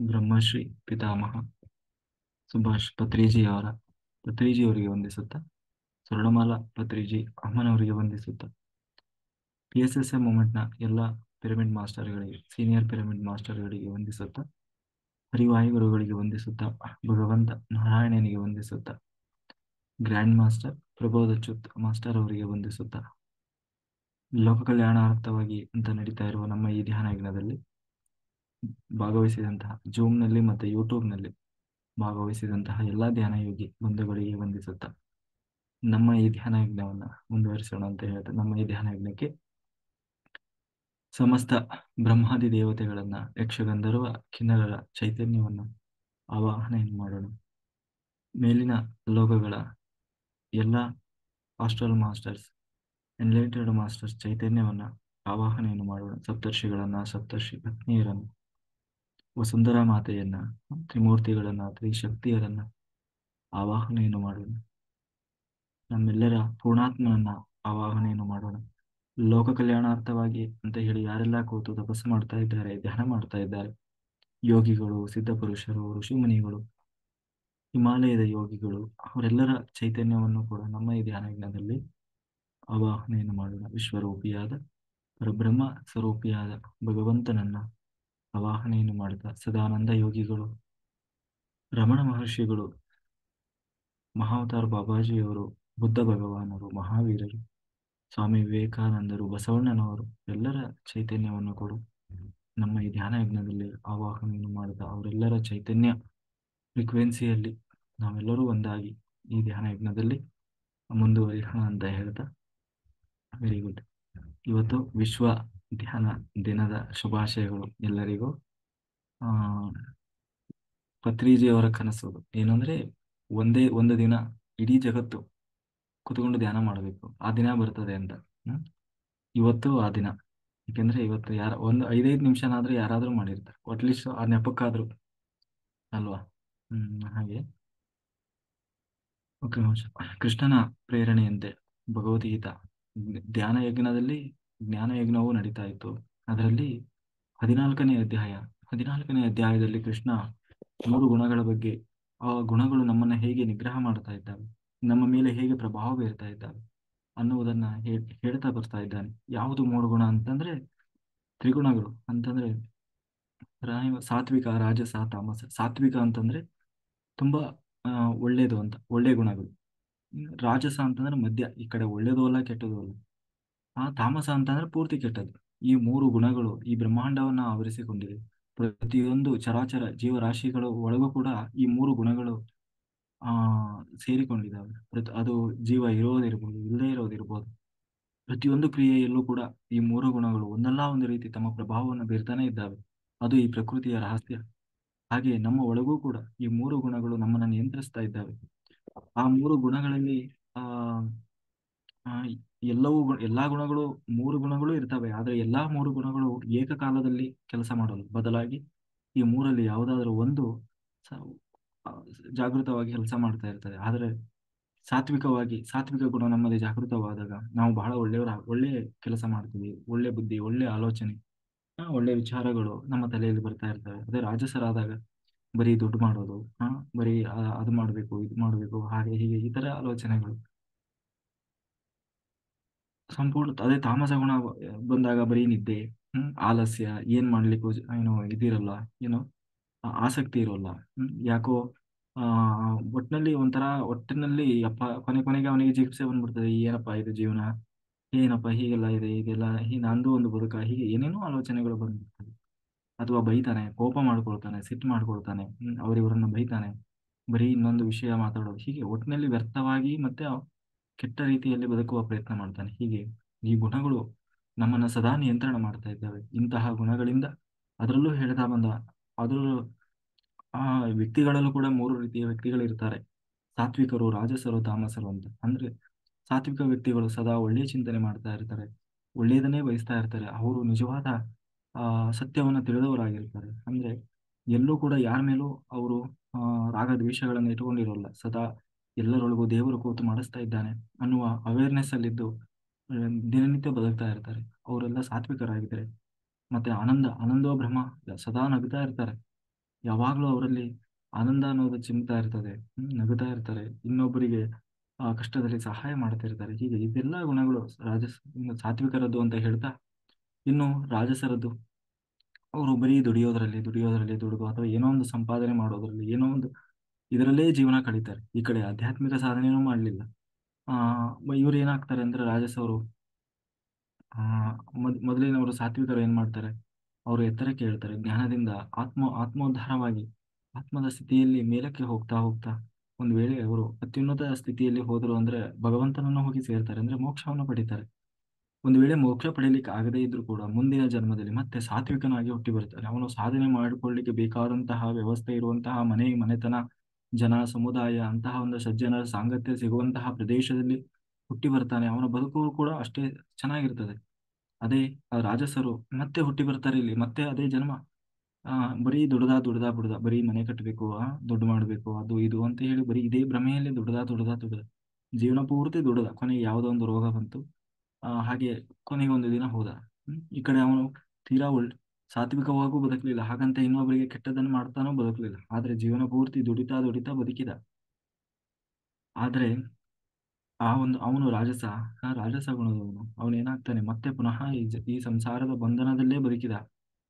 ಬ್ರಹ್ಮಶ್ರೀ ಪಿತಾಮಹ ಸುಭಾಷ್ ಪತ್ರಿಜಿಯವರಿಗೆ ವಂದಿಸುತ್ತಾ, ಸ್ವರ್ಣಮಾಲಾ ಪತ್ರಿಜಿ ಅಮ್ಮನವರಿಗೆ ವಂದಿಸುತ್ತಾ, PSSM ಮೂವ್ಮೆಂಟ್ನ ಎಲ್ಲ pyramid ಮಾಸ್ಟರ್ಗಳಿಗೆ, senior pyramid ಮಾಸ್ಟರ್ಗಳಿಗೆ ವಂದಿಸುತ್ತಾ, ಹರಿವಾಯುಗುರುಗಳಿಗೆ ವಂದಿಸುತ್ತಾ, ಭಗವಂತ ನಾರಾಯಣನಿಗೆ ವಂದಿಸುತ್ತಾ, ಗ್ರ್ಯಾಂಡ್ ಮಾಸ್ಟರ್ ಪ್ರಬೋಧಚ್ಯುತ್ ಮಾಸ್ಟರ್ ಅವರಿಗೆ ವಂದಿಸುತ್ತಾ, ಲೋಕ ಕಲ್ಯಾಣಾರ್ಥವಾಗಿ ಅಂತ ನಡೀತಾ ಇರುವ ನಮ್ಮ ಈ ಧ್ಯಾನ ಯಜ್ಞದಲ್ಲಿ ಭಾಗವಹಿಸಿದಂತಹ ಜೂಮ್ನಲ್ಲಿ ಮತ್ತು ಯೂಟ್ಯೂಬ್ನಲ್ಲಿ ಭಾಗವಹಿಸಿದಂತಹ ಎಲ್ಲ ಧ್ಯಾನ ಯೋಗಿ ಬಂಧುಗಳಿಗೆ ವಂದಿಸುತ್ತಾ, ನಮ್ಮ ಈ ಧ್ಯಾನ ಯಜ್ಞವನ್ನು ಮುಂದುವರಿಸೋಣ ಅಂತ ಹೇಳ್ತಾ, ನಮ್ಮ ಈ ಧ್ಯಾನ ಯಜ್ಞಕ್ಕೆ ಸಮಸ್ತ ಬ್ರಹ್ಮಾದಿ ದೇವತೆಗಳನ್ನ, ಯಕ್ಷಗಂಧರ್ವ ಕಿನ್ನರರ ಚೈತನ್ಯವನ್ನು ಆವಾಹನೆಯನ್ನು ಮಾಡೋಣ. ಮೇಲಿನ ಲೋಕಗಳ ಎಲ್ಲ ಆಸ್ಟ್ರಲ್ ಮಾಸ್ಟರ್ಸ್, ಎನ್ಲೈಟೆಡ್ ಮಾಸ್ಟರ್ಸ್ ಚೈತನ್ಯವನ್ನ ಆವಾಹನೆಯನ್ನು ಮಾಡೋಣ. ಸಪ್ತರ್ಷಿಗಳನ್ನ, ಸಪ್ತರ್ಷಿ ಪತ್ನಿಯರನ್ನು, ವಸುಂಧರಾ ಮಾತೆಯನ್ನ, ತ್ರಿಮೂರ್ತಿಗಳನ್ನ, ತ್ರಿಶಕ್ತಿಯರನ್ನ ಆವಾಹನೆಯನ್ನು ಮಾಡೋಣ. ನಮ್ಮೆಲ್ಲರ ಪೂರ್ಣಾತ್ಮನನ್ನ ಆವಾಹನೆಯನ್ನು ಮಾಡೋಣ. ಲೋಕ ಕಲ್ಯಾಣಾರ್ಥವಾಗಿ ಅಂತ ಹೇಳಿ ಯಾರೆಲ್ಲ ಕೂತು ತಪಸ್ಸು ಮಾಡ್ತಾ ಇದ್ದಾರೆ, ಧ್ಯಾನ ಮಾಡ್ತಾ ಇದ್ದಾರೆ, ಯೋಗಿಗಳು, ಸಿದ್ಧಪುರುಷರು, ಋಷಿಮುನಿಗಳು, ಹಿಮಾಲಯದ ಯೋಗಿಗಳು, ಅವರೆಲ್ಲರ ಚೈತನ್ಯವನ್ನು ಕೂಡ ನಮ್ಮ ಈ ಧ್ಯಾನ ಯಜ್ಞದಲ್ಲಿ ಆವಾಹನೆಯನ್ನು ಮಾಡೋಣ. ವಿಶ್ವರೂಪಿಯಾದ ಪರಬ್ರಹ್ಮ ಸ್ವರೂಪಿಯಾದ ಭಗವಂತನನ್ನ ಆವಾಹನೆಯನ್ನು ಮಾಡುತ್ತಾ, ಸದಾನಂದ ಯೋಗಿಗಳು, ರಮಣ ಮಹರ್ಷಿಗಳು, ಮಹಾವತಾರ್ ಬಾಬಾಜಿಯವರು, ಬುದ್ಧ ಭಗವಾನರು, ಮಹಾವೀರರು, ಸ್ವಾಮಿ ವಿವೇಕಾನಂದರು, ಬಸವಣ್ಣನವರು ಎಲ್ಲರ ಚೈತನ್ಯವನ್ನು ಕೊಡು ನಮ್ಮ ಈ ಧ್ಯಾನ ಯಜ್ಞದಲ್ಲಿ ಆವಾಹನೆಯನ್ನು ಮಾಡುತ್ತಾ, ಅವರೆಲ್ಲರ ಚೈತನ್ಯ ಫ್ರೀಕ್ವೆನ್ಸಿಯಲ್ಲಿ ನಾವೆಲ್ಲರೂ ಒಂದಾಗಿ ಈ ಧ್ಯಾನ ಯಜ್ಞದಲ್ಲಿ ಮುಂದುವರಿಯೋಣ ಅಂತ ಹೇಳ್ತಾ, ವೆರಿ ಗುಡ್. ಇವತ್ತು ವಿಶ್ವ ಧ್ಯಾನ ದಿನದ ಶುಭಾಶಯಗಳು ಎಲ್ಲರಿಗೂ. ಆ ಪತ್ರಿಜಿಯವರ ಕನಸು ಏನಂದ್ರೆ, ಒಂದು ದಿನ ಇಡೀ ಜಗತ್ತು ಕುತ್ಕೊಂಡು ಧ್ಯಾನ ಮಾಡಬೇಕು, ಆ ದಿನ ಬರ್ತದೆ ಅಂತ. ಇವತ್ತು ಆ ದಿನ. ಯಾಕೆಂದ್ರೆ ಇವತ್ತು ಒಂದು 5-5 ನಿಮಿಷನಾದ್ರೂ ಯಾರಾದ್ರೂ ಮಾಡಿರ್ತಾರೆ, ಅಟ್ಲೀಸ್ಟ್ ಆ ನೆಪಕ್ಕಾದ್ರು ಅಲ್ವಾ. ಹಾಗೆ ಓಕೆ. ಕೃಷ್ಣನ ಪ್ರೇರಣೆಯಂತೆ ಭಗವದ್ಗೀತಾ ಧ್ಯಾನ ಯಜ್ಞದಲ್ಲಿ ಜ್ಞಾನ ಯಜ್ಞವೂ ನಡೀತಾ ಇತ್ತು. ಅದರಲ್ಲಿ 14ನೇ ಅಧ್ಯಾಯದಲ್ಲಿ ಕೃಷ್ಣ 3 ಗುಣಗಳ ಬಗ್ಗೆ, ಆ ಗುಣಗಳು ನಮ್ಮನ್ನ ಹೇಗೆ ನಿಗ್ರಹ ಮಾಡ್ತಾ ಇದ್ದಾವೆ, ನಮ್ಮ ಮೇಲೆ ಹೇಗೆ ಪ್ರಭಾವ ಬೀರ್ತಾ ಇದ್ದಾವೆ ಅನ್ನುವುದನ್ನ ಹೇಳ್ತಾ ಬರ್ತಾ ಇದ್ದಾನೆ. ಯಾವುದು 3 ಗುಣ ಅಂತಂದ್ರೆ, ತ್ರಿಗುಣಗಳು ಅಂತಂದ್ರೆ ಸಾತ್ವಿಕ, ರಾಜಸ, ತಾಮಸ. ಸಾತ್ವಿಕ ಅಂತಂದ್ರೆ ತುಂಬಾ ಒಳ್ಳೇದು ಅಂತ, ಒಳ್ಳೆ ಗುಣಗಳು. ರಾಜಸ ಅಂತಂದ್ರೆ ಮಧ್ಯ, ಈ ಕಡೆ ಒಳ್ಳೇದು ಅಲ್ಲ ಕೆಟ್ಟದು ಅಲ್ಲ. ತಾಮಸ ಅಂತಂದ್ರೆ ಪೂರ್ತಿ ಕೆಟ್ಟದ್ದು. ಈ 3 ಗುಣಗಳು ಈ ಬ್ರಹ್ಮಾಂಡವನ್ನ ಆವರಿಸಿಕೊಂಡಿದೆ. ಪ್ರತಿಯೊಂದು ಚರಾಚರ ಜೀವರಾಶಿಗಳ ಒಳಗೂ ಕೂಡ ಈ 3 ಗುಣಗಳು ಸೇರಿಕೊಂಡಿದ್ದಾವೆ. ಅದು ಜೀವ ಇರೋದಿರ್ಬೋದು, ಇಲ್ಲದೇ ಇರೋದಿರ್ಬೋದು, ಪ್ರತಿಯೊಂದು ಕ್ರಿಯೆಯಲ್ಲೂ ಕೂಡ ಈ 3 ಗುಣಗಳು ಒಂದಲ್ಲ ಒಂದು ರೀತಿ ತಮ್ಮ ಪ್ರಭಾವವನ್ನು ಬೀರ್ತಾನೆ ಇದ್ದಾವೆ. ಅದು ಈ ಪ್ರಕೃತಿಯ ರಹಸ್ಯ. ಹಾಗೆ ನಮ್ಮ ಒಳಗೂ ಕೂಡ ಈ 3 ಗುಣಗಳು ನಮ್ಮನ್ನ ನಿಯಂತ್ರಿಸ್ತಾ ಇದ್ದಾವೆ. ಆ 3 ಗುಣಗಳಲ್ಲಿ ಆ ಆ, ಎಲ್ಲಾ ಗುಣಗಳು, 3 ಗುಣಗಳು ಇರ್ತವೆ. ಆದ್ರೆ ಎಲ್ಲಾ 3 ಗುಣಗಳು ಏಕಕಾಲದಲ್ಲಿ ಕೆಲಸ ಮಾಡಲು ಬದಲಾಗಿ ಈ 3ರಲ್ಲಿ ಯಾವುದಾದ್ರೂ ಒಂದು ಸ- ಆ, ಜಾಗೃತವಾಗಿ ಕೆಲಸ ಮಾಡ್ತಾ ಇರ್ತದೆ. ಆದ್ರೆ ಸಾತ್ವಿಕ ಗುಣ ನಮ್ಮಲ್ಲಿ ಜಾಗೃತವಾದಾಗ ನಾವು ಬಹಳ ಒಳ್ಳೆ ಕೆಲಸ ಮಾಡ್ತೀವಿ. ಒಳ್ಳೆ ಬುದ್ಧಿ, ಒಳ್ಳೆ ಆಲೋಚನೆ, ಒಳ್ಳೆ ವಿಚಾರಗಳು ನಮ್ಮ ತಲೆಯಲ್ಲಿ ಬರ್ತಾ ಇರ್ತವೆ. ಅದೇ ರಾಜಸರಾದಾಗ ಬರೀ ದುಡ್ಡು ಮಾಡೋದು, ಬರೀ ಅದು ಮಾಡ್ಬೇಕು, ಇದು ಮಾಡ್ಬೇಕು, ಹಾಗೆ ಹೀಗೆ ಈ ತರ ಆಲೋಚನೆಗಳು ಸಂಪೂರ್ಣ. ಅದೇ ತಾಮಸ ಗುಣ ಬಂದಾಗ ಬರೀ ನಿದ್ದೆ, ಆಲಸ್ಯ, ಏನ್ ಮಾಡ್ಲಿಕ್ಕೂ ಇದಿರಲ್ಲ, ಏನೋ ಆಸಕ್ತಿ ಇರೋಲ್ಲ. ಯಾಕೋ ಆ ಒಟ್ಟಿನಲ್ಲಿ ಅಪ್ಪ ಕೊನೆಗೆ ಅವನಿಗೆ ಜಿಗುಪ್ಸೆ ಬಂದ್ಬಿಡ್ತದೆ. ಏನಪ್ಪಾ ಇದು ಜೀವನ, ಏನಪ್ಪಾ ಹೀಗೆಲ್ಲ ಇದೆ, ಇದೆಲ್ಲ ನಂದು ಒಂದು ಬದುಕ, ಹೀಗೆ ಏನೇನೋ ಆಲೋಚನೆಗಳು ಬಂದ್ಬಿಡ್ತದೆ. ಅಥವಾ ಬೈತಾನೆ, ಕೋಪ ಮಾಡ್ಕೊಳ್ತಾನೆ, ಸಿಟ್ಟು ಮಾಡ್ಕೊಳ್ತಾನೆ, ಅವರಿವರನ್ನ ಬೈತಾನೆ, ಬರೀ ಇನ್ನೊಂದು ವಿಷಯ ಮಾತಾಡೋದು, ಹೀಗೆ ಒಟ್ಟಿನಲ್ಲಿ ವ್ಯರ್ಥವಾಗಿ ಮತ್ತೆ ಕೆಟ್ಟ ರೀತಿಯಲ್ಲಿ ಬದುಕುವ ಪ್ರಯತ್ನ ಮಾಡ್ತಾನೆ. ಹೀಗೆ ಈ ಗುಣಗಳು ನಮ್ಮನ್ನ ಸದಾ ನಿಯಂತ್ರಣ ಮಾಡ್ತಾ ಇದ್ದಾವೆ. ಇಂತಹ ಗುಣಗಳಿಂದ ಅದರಲ್ಲೂ ಹೇಳ್ತಾ ಬಂದ, ಅದರಲ್ಲೂ ಆ ವ್ಯಕ್ತಿಗಳಲ್ಲೂ ಕೂಡ 3 ರೀತಿಯ ವ್ಯಕ್ತಿಗಳಿರ್ತಾರೆ: ಸಾತ್ವಿಕರು, ರಾಜಸರು, ತಾಮಸರು ಅಂತ. ಅಂದ್ರೆ ಸಾತ್ವಿಕ ವ್ಯಕ್ತಿಗಳು ಸದಾ ಒಳ್ಳೆಯ ಚಿಂತನೆ ಮಾಡ್ತಾ ಇರ್ತಾರೆ, ಒಳ್ಳೆಯದನ್ನೇ ಬಯಸ್ತಾ ಇರ್ತಾರೆ. ಅವರು ನಿಜವಾದ ಸತ್ಯವನ್ನು ತಿಳಿದವರಾಗಿರ್ತಾರೆ. ಅಂದ್ರೆ ಎಲ್ಲೂ ಕೂಡ ಯಾರ ಮೇಲೂ ಅವರು ರಾಗ ದ್ವೇಷಗಳನ್ನು ಇಟ್ಕೊಂಡಿರೋಲ್ಲ. ಸದಾ ಎಲ್ಲರೊಳಗೂ ದೇವರು ಕೂತು ಮಾಡಿಸ್ತಾ ಇದ್ದಾನೆ ಅನ್ನುವ ಅವೇರ್ನೆಸ್ ಅಲ್ಲಿದ್ದು ದಿನನಿತ್ಯ ಬದುಕ್ತಾ ಇರ್ತಾರೆ. ಅವರೆಲ್ಲ ಸಾತ್ವಿಕರಾಗಿದ್ದಾರೆ. ಮತ್ತೆ ಆನಂದೋ ಬ್ರಹ್ಮ, ಸದಾ ನಗ್ತಾ ಇರ್ತಾರೆ. ಯಾವಾಗಲೂ ಅವರಲ್ಲಿ ಆನಂದ ಅನ್ನೋದು ಚಿಮ್ತಾ ಇರ್ತದೆ. ನಗುತ್ತಾ ಇರ್ತಾರೆ. ಇನ್ನೊಬ್ಬರಿಗೆ ಕಷ್ಟದಲ್ಲಿ ಸಹಾಯ ಮಾಡ್ತಾ ಇರ್ತಾರೆ. ಹೀಗೆ ಇದೆಲ್ಲ ಗುಣಗಳು ಇನ್ನು ಸಾತ್ವಿಕರದ್ದು ಅಂತ ಹೇಳ್ತಾ, ಇನ್ನು ರಾಜಸರದ್ದು, ಅವರು ಬರೀ ದುಡಿಯೋದ್ರಲ್ಲಿ ದುಡಿದು ಅಥವಾ ಏನೋ ಒಂದು ಸಂಪಾದನೆ ಮಾಡೋದ್ರಲ್ಲಿ ಏನೋ ಒಂದು ಇದರಲ್ಲೇ ಜೀವನ ಕಳೀತಾರೆ. ಈ ಕಡೆ ಆಧ್ಯಾತ್ಮಿಕ ಸಾಧನೆಯೂ ಮಾಡಲಿಲ್ಲ. ಆ ಇವ್ರು ಏನಾಗ್ತಾರೆ ಅಂದ್ರೆ ರಾಜಸ್ ಅವರು, ಆ ಮೊದಲಿನವರು ಸಾತ್ವಿಕರು ಏನ್ ಮಾಡ್ತಾರೆ, ಅವರು ಎತ್ತರಕ್ಕೆ ಹೇಳ್ತಾರೆ ಜ್ಞಾನದಿಂದ, ಆತ್ಮೋದ್ಧಾರವಾಗಿ ಆತ್ಮದ ಸ್ಥಿತಿಯಲ್ಲಿ ಮೇಲಕ್ಕೆ ಹೋಗ್ತಾ ಹೋಗ್ತಾ ಒಂದು ವೇಳೆ ಅವರು ಅತ್ಯುನ್ನತ ಸ್ಥಿತಿಯಲ್ಲಿ ಹೋದರು ಅಂದ್ರೆ ಭಗವಂತನನ್ನು ಹೋಗಿ ಸೇರ್ತಾರೆ, ಅಂದ್ರೆ ಮೋಕ್ಷವನ್ನು ಪಡಿತಾರೆ. ಒಂದು ವೇಳೆ ಮೋಕ್ಷ ಪಡೀಲಿಕ್ಕೆ ಆಗದೇ ಇದ್ರೂ ಕೂಡ ಮುಂದಿನ ಜನ್ಮದಲ್ಲಿ ಮತ್ತೆ ಸಾತ್ವಿಕನಾಗಿ ಹುಟ್ಟಿ ಬರ್ತಾನೆ. ಅವನು ಸಾಧನೆ ಮಾಡಿಕೊಳ್ಳಿಕ್ಕೆ ಬೇಕಾದಂತಹ ವ್ಯವಸ್ಥೆ ಇರುವಂತಹ ಮನೆತನ, ಜನ ಸಮುದಾಯ, ಅಂತಹ ಒಂದು ಸಜ್ಜನರ ಸಾಂಗತ್ಯ ಸಿಗುವಂತಹ ಪ್ರದೇಶದಲ್ಲಿ ಹುಟ್ಟಿ ಬರ್ತಾನೆ. ಅವನ ಬದುಕು ಕೂಡ ಅಷ್ಟೇ ಚೆನ್ನಾಗಿರ್ತದೆ. ಅದೇ ರಾಜಸರು ಮತ್ತೆ ಹುಟ್ಟಿ ಬರ್ತಾರೆ ಇಲ್ಲಿ, ಮತ್ತೆ ಅದೇ ಜನ್ಮ. ಆ ಬರೀ ದುಡ್ದಾ ಬರೀ ಮನೆ ಕಟ್ಟಬೇಕು, ದುಡ್ಡು ಮಾಡ್ಬೇಕು, ಅದು ಇದು ಅಂತ ಹೇಳಿ ಬರೀ ಇದೇ ಭ್ರಮೆಯಲ್ಲಿ ದುಡ್ದಾ ಜೀವನ ಪೂರ್ತಿ ದುಡ್ದ, ಕೊನೆಗೆ ಯಾವುದೋ ಒಂದು ರೋಗ ಬಂತು. ಹಾಗೆ ಕೊನೆಗೆ ಒಂದು ದಿನ ಹೋದ. ಈ ಕಡೆ ಅವನು ತೀರಾ ಸಾತ್ವಿಕವಾಗೂ ಬದುಕಲಿಲ್ಲ, ಹಾಗಂತ ಇನ್ನೊಬ್ಬರಿಗೆ ಕೆಟ್ಟದನ್ನು ಮಾಡ್ತಾನೋ ಬದುಕಲಿಲ್ಲ. ಆದ್ರೆ ಜೀವನ ಪೂರ್ತಿ ದುಡಿತಾ ಬದುಕಿದ. ಆದ್ರೆ ಅವನು ರಾಜಸ ಗುಣದವನು. ಅವನು ಏನಾಗ್ತಾನೆ, ಮತ್ತೆ ಪುನಃ ಈ ಸಂಸಾರದ ಬಂಧನದಲ್ಲೇ ಬದುಕಿದ.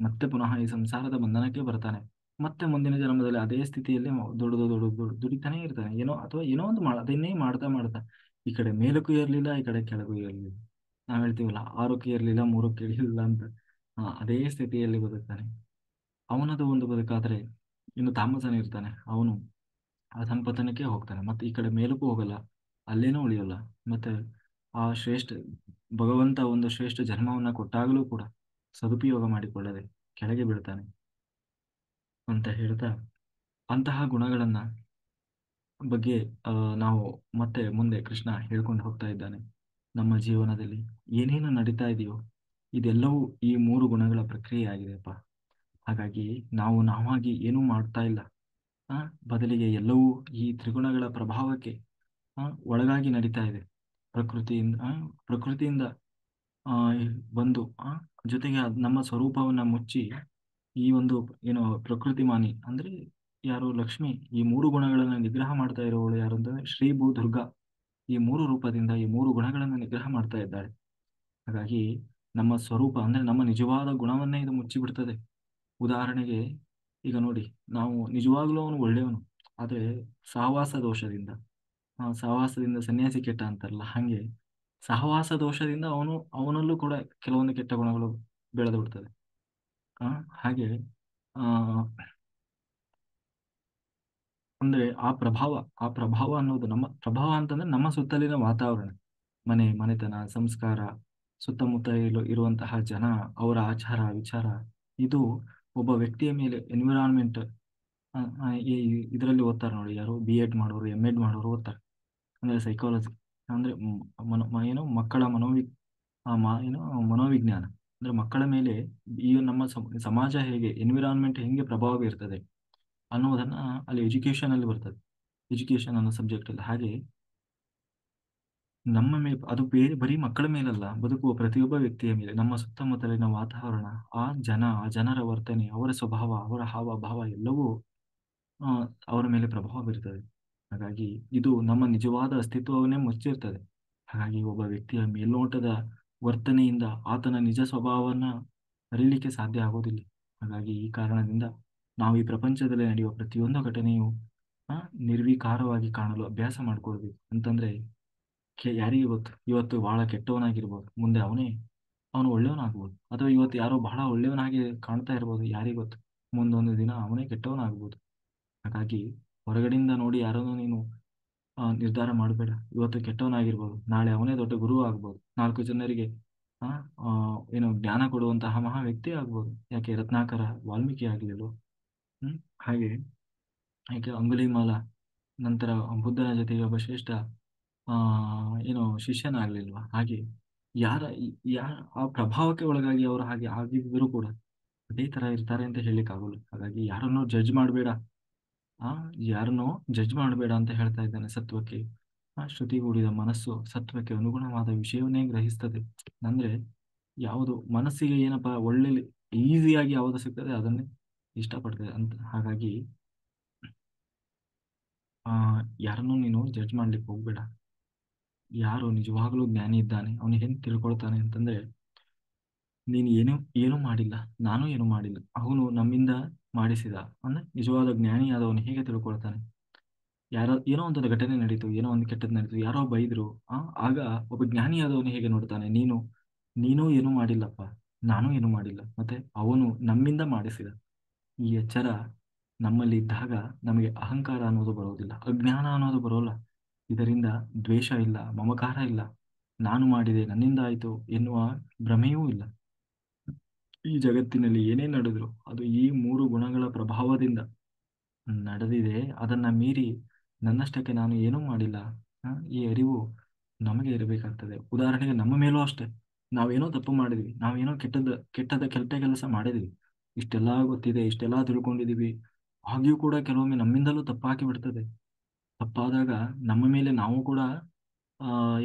ಮತ್ತೆ ಪುನಃ ಈ ಸಂಸಾರದ ಬಂಧನಕ್ಕೆ ಬರ್ತಾನೆ. ಮತ್ತೆ ಮುಂದಿನ ಜನ್ಮದಲ್ಲಿ ಅದೇ ಸ್ಥಿತಿಯಲ್ಲಿ ದುಡಿತಾನೆ ಇರ್ತಾನೆ. ಏನೋ ಒಂದು ಅದನ್ನೇ ಮಾಡ್ತಾ ಈ ಕಡೆ ಮೇಲಕ್ಕೂ ಇರಲಿಲ್ಲ, ಈ ಕಡೆ ಕೆಳಗೂ ಇರಲಿಲ್ಲ. ನಾವ್ ಹೇಳ್ತೀವಲ್ಲ, ಆರಕ್ಕೂ ಇರಲಿಲ್ಲ, ಮೂರಕ್ಕೂ ಇರಲಿಲ್ಲ ಅಂತ. ಅದೇ ಸ್ಥಿತಿಯಲ್ಲಿ ಬದುಕ್ತಾನೆ. ಅವನದು ಒಂದು ಬದುಕಾದ್ರೆ, ಇನ್ನು ತಾಮಸನ ಇರ್ತಾನೆ, ಅವನು ಅಧಃಪತನಕ್ಕೆ ಹೋಗ್ತಾನೆ. ಮತ್ತೆ ಈ ಕಡೆ ಮೇಲಕ್ಕೂ ಹೋಗಲ್ಲ, ಅಲ್ಲೇನೂ ಉಳಿಯಲ್ಲ. ಮತ್ತೆ ಆ ಭಗವಂತ ಒಂದು ಶ್ರೇಷ್ಠ ಜನ್ಮವನ್ನ ಕೊಟ್ಟಾಗಲೂ ಕೂಡ ಸದುಪಯೋಗ ಮಾಡಿಕೊಳ್ಳದೆ ಕೆಳಗೆ ಬೀಳ್ತಾನೆ ಅಂತ ಹೇಳ್ತಾ, ಅಂತಹ ಗುಣಗಳನ್ನ ಬಗ್ಗೆ ನಾವು ಮತ್ತೆ ಮುಂದೆ ಕೃಷ್ಣ ಹೇಳ್ಕೊಂಡು ಹೋಗ್ತಾ ಇದ್ದಾನೆ. ನಮ್ಮ ಜೀವನದಲ್ಲಿ ಏನೇನು ನಡೀತಾ ಇದೆಯೋ ಇದೆಲ್ಲವೂ ಈ ಮೂರು ಗುಣಗಳ ಪ್ರಕ್ರಿಯೆ ಆಗಿದೆಪ್ಪ. ಹಾಗಾಗಿ ನಾವಾಗಿ ಏನೂ ಮಾಡ್ತಾ ಇಲ್ಲ. ಆ ಬದಲಿಗೆ ಎಲ್ಲವೂ ಈ ತ್ರಿಗುಣಗಳ ಪ್ರಭಾವಕ್ಕೆ ಒಳಗಾಗಿ ನಡೀತಾ ಇದೆ. ಪ್ರಕೃತಿಯಿಂದ ಆ ಬಂದು ಜೊತೆಗೆ ನಮ್ಮ ಸ್ವರೂಪವನ್ನ ಮುಚ್ಚಿ ಈ ಒಂದು ಏನು ಪ್ರಕೃತಿ ಮಾನಿ ಅಂದ್ರೆ ಯಾರು, ಲಕ್ಷ್ಮಿ, ಈ ಮೂರು ಗುಣಗಳನ್ನ ನಿಗ್ರಹ ಮಾಡ್ತಾ ಇರೋವಳು ಯಾರು ಅಂತಂದ್ರೆ ಶ್ರೀ ಭೂ ದುರ್ಗಾ. ಈ ಮೂರು ರೂಪದಿಂದ ಈ ಮೂರು ಗುಣಗಳನ್ನು ನಿಗ್ರಹ ಮಾಡ್ತಾ ಇದ್ದಾಳೆ. ಹಾಗಾಗಿ ನಮ್ಮ ಸ್ವರೂಪ ಅಂದ್ರೆ ನಮ್ಮ ನಿಜವಾದ ಗುಣವನ್ನೇ ಇದು ಮುಚ್ಚಿಬಿಡ್ತದೆ. ಉದಾಹರಣೆಗೆ ಈಗ ನೋಡಿ, ನಾವು ನಿಜವಾಗ್ಲೂ ಅವನು ಒಳ್ಳೆಯವನು, ಆದ್ರೆ ಸಹವಾಸ ದೋಷದಿಂದ ಸಹವಾಸದಿಂದ ಸನ್ಯಾಸಿ ಕೆಟ್ಟ ಅಂತಾರಲ್ಲ, ಹಂಗೆ ಸಹವಾಸ ದೋಷದಿಂದ ಅವನಲ್ಲೂ ಕೂಡ ಕೆಲವೊಂದು ಕೆಟ್ಟ ಗುಣಗಳು ಬೆಳೆದು ಬಿಡ್ತದೆ. ಆ ಹಾಗೆ ಆ ಅಂದ್ರೆ ಆ ಪ್ರಭಾವ ಅನ್ನೋದು, ನಮ್ಮ ಪ್ರಭಾವ ಅಂತಂದ್ರೆ ನಮ್ಮ ಸುತ್ತಲಿನ ವಾತಾವರಣ, ಮನೆತನ, ಸಂಸ್ಕಾರ, ಸುತ್ತಮುತ್ತ ಇರುವಂತಹ ಜನ, ಅವರ ಆಚಾರ ವಿಚಾರ, ಇದು ಒಬ್ಬ ವ್ಯಕ್ತಿಯ ಮೇಲೆ ಎನ್ವಿರಾನ್ಮೆಂಟ್. ಇದರಲ್ಲಿ ಓದ್ತಾರೆ ನೋಡಿ, ಯಾರು B.Ed ಮಾಡೋರು, M.Ed ಮಾಡೋರು ಓದ್ತಾರೆ. ಅಂದ್ರೆ ಸೈಕಾಲಜಿ, ಅಂದ್ರೆ ಏನು ಮಕ್ಕಳ ಏನು ಮನೋವಿಜ್ಞಾನ, ಅಂದ್ರೆ ಮಕ್ಕಳ ಮೇಲೆ ಈ ನಮ್ಮ ಸಮಾಜ ಹೇಗೆ, ಎನ್ವಿರಾನ್ಮೆಂಟ್ ಹೆಂಗೆ ಪ್ರಭಾವ ಬೀರ್ತದೆ ಅನ್ನೋದನ್ನ ಅಲ್ಲಿ ಎಜುಕೇಶನ್ ಅಲ್ಲಿ ಬರ್ತದೆ. ಎಜುಕೇಶನ್ ಅನ್ನೋ ಸಬ್ಜೆಕ್ಟ್ ಅಲ್ಲಿ. ಹಾಗೆ ನಮ್ಮ ಮೇಲೆ ಅದು ಬರೀ ಮಕ್ಕಳ ಮೇಲಲ್ಲ, ಬದುಕುವ ಪ್ರತಿಯೊಬ್ಬ ವ್ಯಕ್ತಿಯ ಮೇಲೆ, ನಮ್ಮ ಸುತ್ತಮುತ್ತಲಿನ ವಾತಾವರಣ, ಆ ಜನರ ವರ್ತನೆ, ಅವರ ಸ್ವಭಾವ, ಅವರ ಹಾವಭಾವ ಎಲ್ಲವೂ ಆ, ಅವರ ಮೇಲೆ ಪ್ರಭಾವ ಬೀರ್ತದೆ. ಹಾಗಾಗಿ ಇದು ನಮ್ಮ ನಿಜವಾದ ಅಸ್ತಿತ್ವವನ್ನೇ ಮುಚ್ಚಿರ್ತದೆ. ಹಾಗಾಗಿ ಒಬ್ಬ ವ್ಯಕ್ತಿಯ ಮೇಲ್ನೋಟದ ವರ್ತನೆಯಿಂದ ಆತನ ನಿಜ ಸ್ವಭಾವವನ್ನ ಅರಿಲಿಕ್ಕೆ ಸಾಧ್ಯ ಆಗೋದಿಲ್ಲ. ಹಾಗಾಗಿ ಈ ಕಾರಣದಿಂದ ನಾವು ಈ ಪ್ರಪಂಚದಲ್ಲಿ ನಡೆಯುವ ಪ್ರತಿಯೊಂದು ಘಟನೆಯು ಆ ನಿರ್ವಿಕಾರವಾಗಿ ಕಾಣಲು ಅಭ್ಯಾಸ ಮಾಡ್ಕೊಳ್ಬೇಕು. ಅಂತಂದ್ರೆ ಯಾರಿಗೆ ಗೊತ್ತು, ಇವತ್ತು ಬಹಳ ಕೆಟ್ಟವನಾಗಿರ್ಬೋದು, ಮುಂದೆ ಅವನು ಒಳ್ಳೆಯವನಾಗ್ಬೋದು. ಅಥವಾ ಇವತ್ತು ಯಾರೋ ಬಹಳ ಒಳ್ಳೆಯವನಾಗಿ ಕಾಣ್ತಾ ಇರ್ಬೋದು, ಯಾರಿಗೆ ಗೊತ್ತು, ಮುಂದೊಂದು ದಿನ ಅವನೇ ಕೆಟ್ಟವನಾಗ್ಬೋದು. ಹಾಗಾಗಿ ಹೊರಗಡೆಯಿಂದ ನೋಡಿ ಯಾರನ್ನು ನೀನು ನಿರ್ಧಾರ ಮಾಡಬೇಡ. ಇವತ್ತು ಕೆಟ್ಟವನಾಗಿರ್ಬೋದು, ನಾಳೆ ಅವನೇ ದೊಡ್ಡ ಗುರು ಆಗ್ಬೋದು, ನಾಲ್ಕು ಜನರಿಗೆ ಆ ಆ, ಏನು ಜ್ಞಾನ ಕೊಡುವಂತಹ ಮಹಾ ವ್ಯಕ್ತಿ ಆಗ್ಬೋದು. ಯಾಕೆ ರತ್ನಾಕರ ವಾಲ್ಮೀಕಿ ಆಗ್ಲಿಲ್ವೋ? ಹ್ಮ್ ಹಾಗೆ ಯಾಕೆ ಅಂಗುಲಿಮಾಲ ನಂತರ ಬುದ್ಧನ ಜೊತೆಗೆ ಒಬ್ಬ ಶ್ರೇಷ್ಠ ಆ ಏನು ಶಿಷ್ಯನಾಗ್ಲಿಲ್ವಾ? ಹಾಗೆ ಯಾರ ಯಾರ ಆ ಪ್ರಭಾವಕ್ಕೆ ಒಳಗಾಗಿ ಅವರು ಹಾಗೆ ಆಗಿದ್ದರೂ ಕೂಡ ಅದೇ ತರ ಇರ್ತಾರೆ ಅಂತ ಹೇಳಲಿಕ್ಕೆ ಆಗೋಲ್ಲ. ಹಾಗಾಗಿ ಯಾರನ್ನೂ ಜಡ್ಜ್ ಮಾಡಬೇಡ. ಆ ಯಾರನ್ನೂ ಜಡ್ಜ್ ಮಾಡಬೇಡ ಅಂತ ಹೇಳ್ತಾ ಇದ್ದಾನೆ. ಸತ್ವಕ್ಕೆ ಶ್ರುತಿಗೂಡಿದ ಮನಸ್ಸು ಸತ್ವಕ್ಕೆ ಅನುಗುಣವಾದ ವಿಷಯವನ್ನೇ ಗ್ರಹಿಸ್ತದೆ. ಅಂದ್ರೆ ಯಾವುದು ಮನಸ್ಸಿಗೆ ಏನಪ್ಪಾ ಒಳ್ಳೆ ಈಸಿಯಾಗಿ ಯಾವುದು ಸಿಗ್ತದೆ ಅದನ್ನೇ ಇಷ್ಟಪಡ್ತದೆ ಅಂತ. ಹಾಗಾಗಿ ಆ ಯಾರನ್ನೂ ನೀನು ಜಡ್ಜ್ ಮಾಡ್ಲಿಕ್ಕೆ ಹೋಗ್ಬೇಡ. ಯಾರು ನಿಜವಾಗ್ಲೂ ಜ್ಞಾನಿ ಇದ್ದಾನೆ, ಅವನು ಹೆಂಗ್ ತಿಳ್ಕೊಳ್ತಾನೆ ಅಂತಂದ್ರೆ, ನೀನು ಏನೂ ಮಾಡಿಲ್ಲ, ನಾನು ಏನೂ ಮಾಡಿಲ್ಲ, ಅವನು ನಮ್ಮಿಂದ ಮಾಡಿಸಿದ. ಅಂದ್ರೆ ನಿಜವಾದ ಜ್ಞಾನಿ ಆದವನು ಹೇಗೆ ತಿಳ್ಕೊಳ್ತಾನೆ? ಯಾರೋ ಏನೋ ಒಂದು ಘಟನೆ ನಡೀತು, ಏನೋ ಒಂದು ಕೆಟ್ಟದ್ದು ನಡೀತು, ಯಾರೋ ಬೈದ್ರು, ಆಗ ಒಬ್ಬ ಜ್ಞಾನಿ ಆದವನು ಹೇಗೆ ನೋಡ್ತಾನೆ? ನೀನು ಏನೂ ಮಾಡಿಲ್ಲಪ್ಪ, ನಾನು ಏನೂ ಮಾಡಿಲ್ಲ, ಮತ್ತೆ ಅವನು ನಮ್ಮಿಂದ ಮಾಡಿಸಿದ. ಈ ಎಚ್ಚರ ನಮ್ಮಲ್ಲಿ ಇದ್ದಾಗ ನಮಗೆ ಅಹಂಕಾರ ಅನ್ನೋದು ಬರೋದಿಲ್ಲ, ಅಜ್ಞಾನ ಅನ್ನೋದು ಬರೋಲ್ಲ. ಇದರಿಂದ ದ್ವೇಷ ಇಲ್ಲ, ಮಮಕಾರ ಇಲ್ಲ, ನಾನು ಮಾಡಿದೆ, ನನ್ನಿಂದ ಆಯಿತು ಎನ್ನುವ ಭ್ರಮೆಯೂ ಇಲ್ಲ. ಈ ಜಗತ್ತಿನಲ್ಲಿ ಏನೇ ನಡೆದ್ರು ಅದು ಈ ಮೂರು ಗುಣಗಳ ಪ್ರಭಾವದಿಂದ ನಡೆದಿದೆ. ಅದನ್ನ ಮೀರಿ ನನ್ನಷ್ಟಕ್ಕೆ ನಾನು ಏನೂ ಮಾಡಿಲ್ಲ, ಈ ಅರಿವು ನಮಗೆ ಇರಬೇಕಾಗ್ತದೆ. ಉದಾಹರಣೆಗೆ ನಮ್ಮ ಮೇಲೂ ಅಷ್ಟೇ, ನಾವೇನೋ ತಪ್ಪು ಮಾಡಿದ್ವಿ, ನಾವೇನೋ ಕೆಟ್ಟ ಕೆಲಸ ಮಾಡಿದ್ವಿ, ಇಷ್ಟೆಲ್ಲ ಗೊತ್ತಿದೆ, ಇಷ್ಟೆಲ್ಲ ತಿಳ್ಕೊಂಡಿದೀವಿ, ಹಾಗೆಯೂ ಕೂಡ ಕೆಲವೊಮ್ಮೆ ನಮ್ಮಿಂದಲೂ ತಪ್ಪಾಗಿ ಬಿಡ್ತದೆ. ತಪ್ಪಾದಾಗ ನಮ್ಮ ಮೇಲೆ ನಾವು ಕೂಡ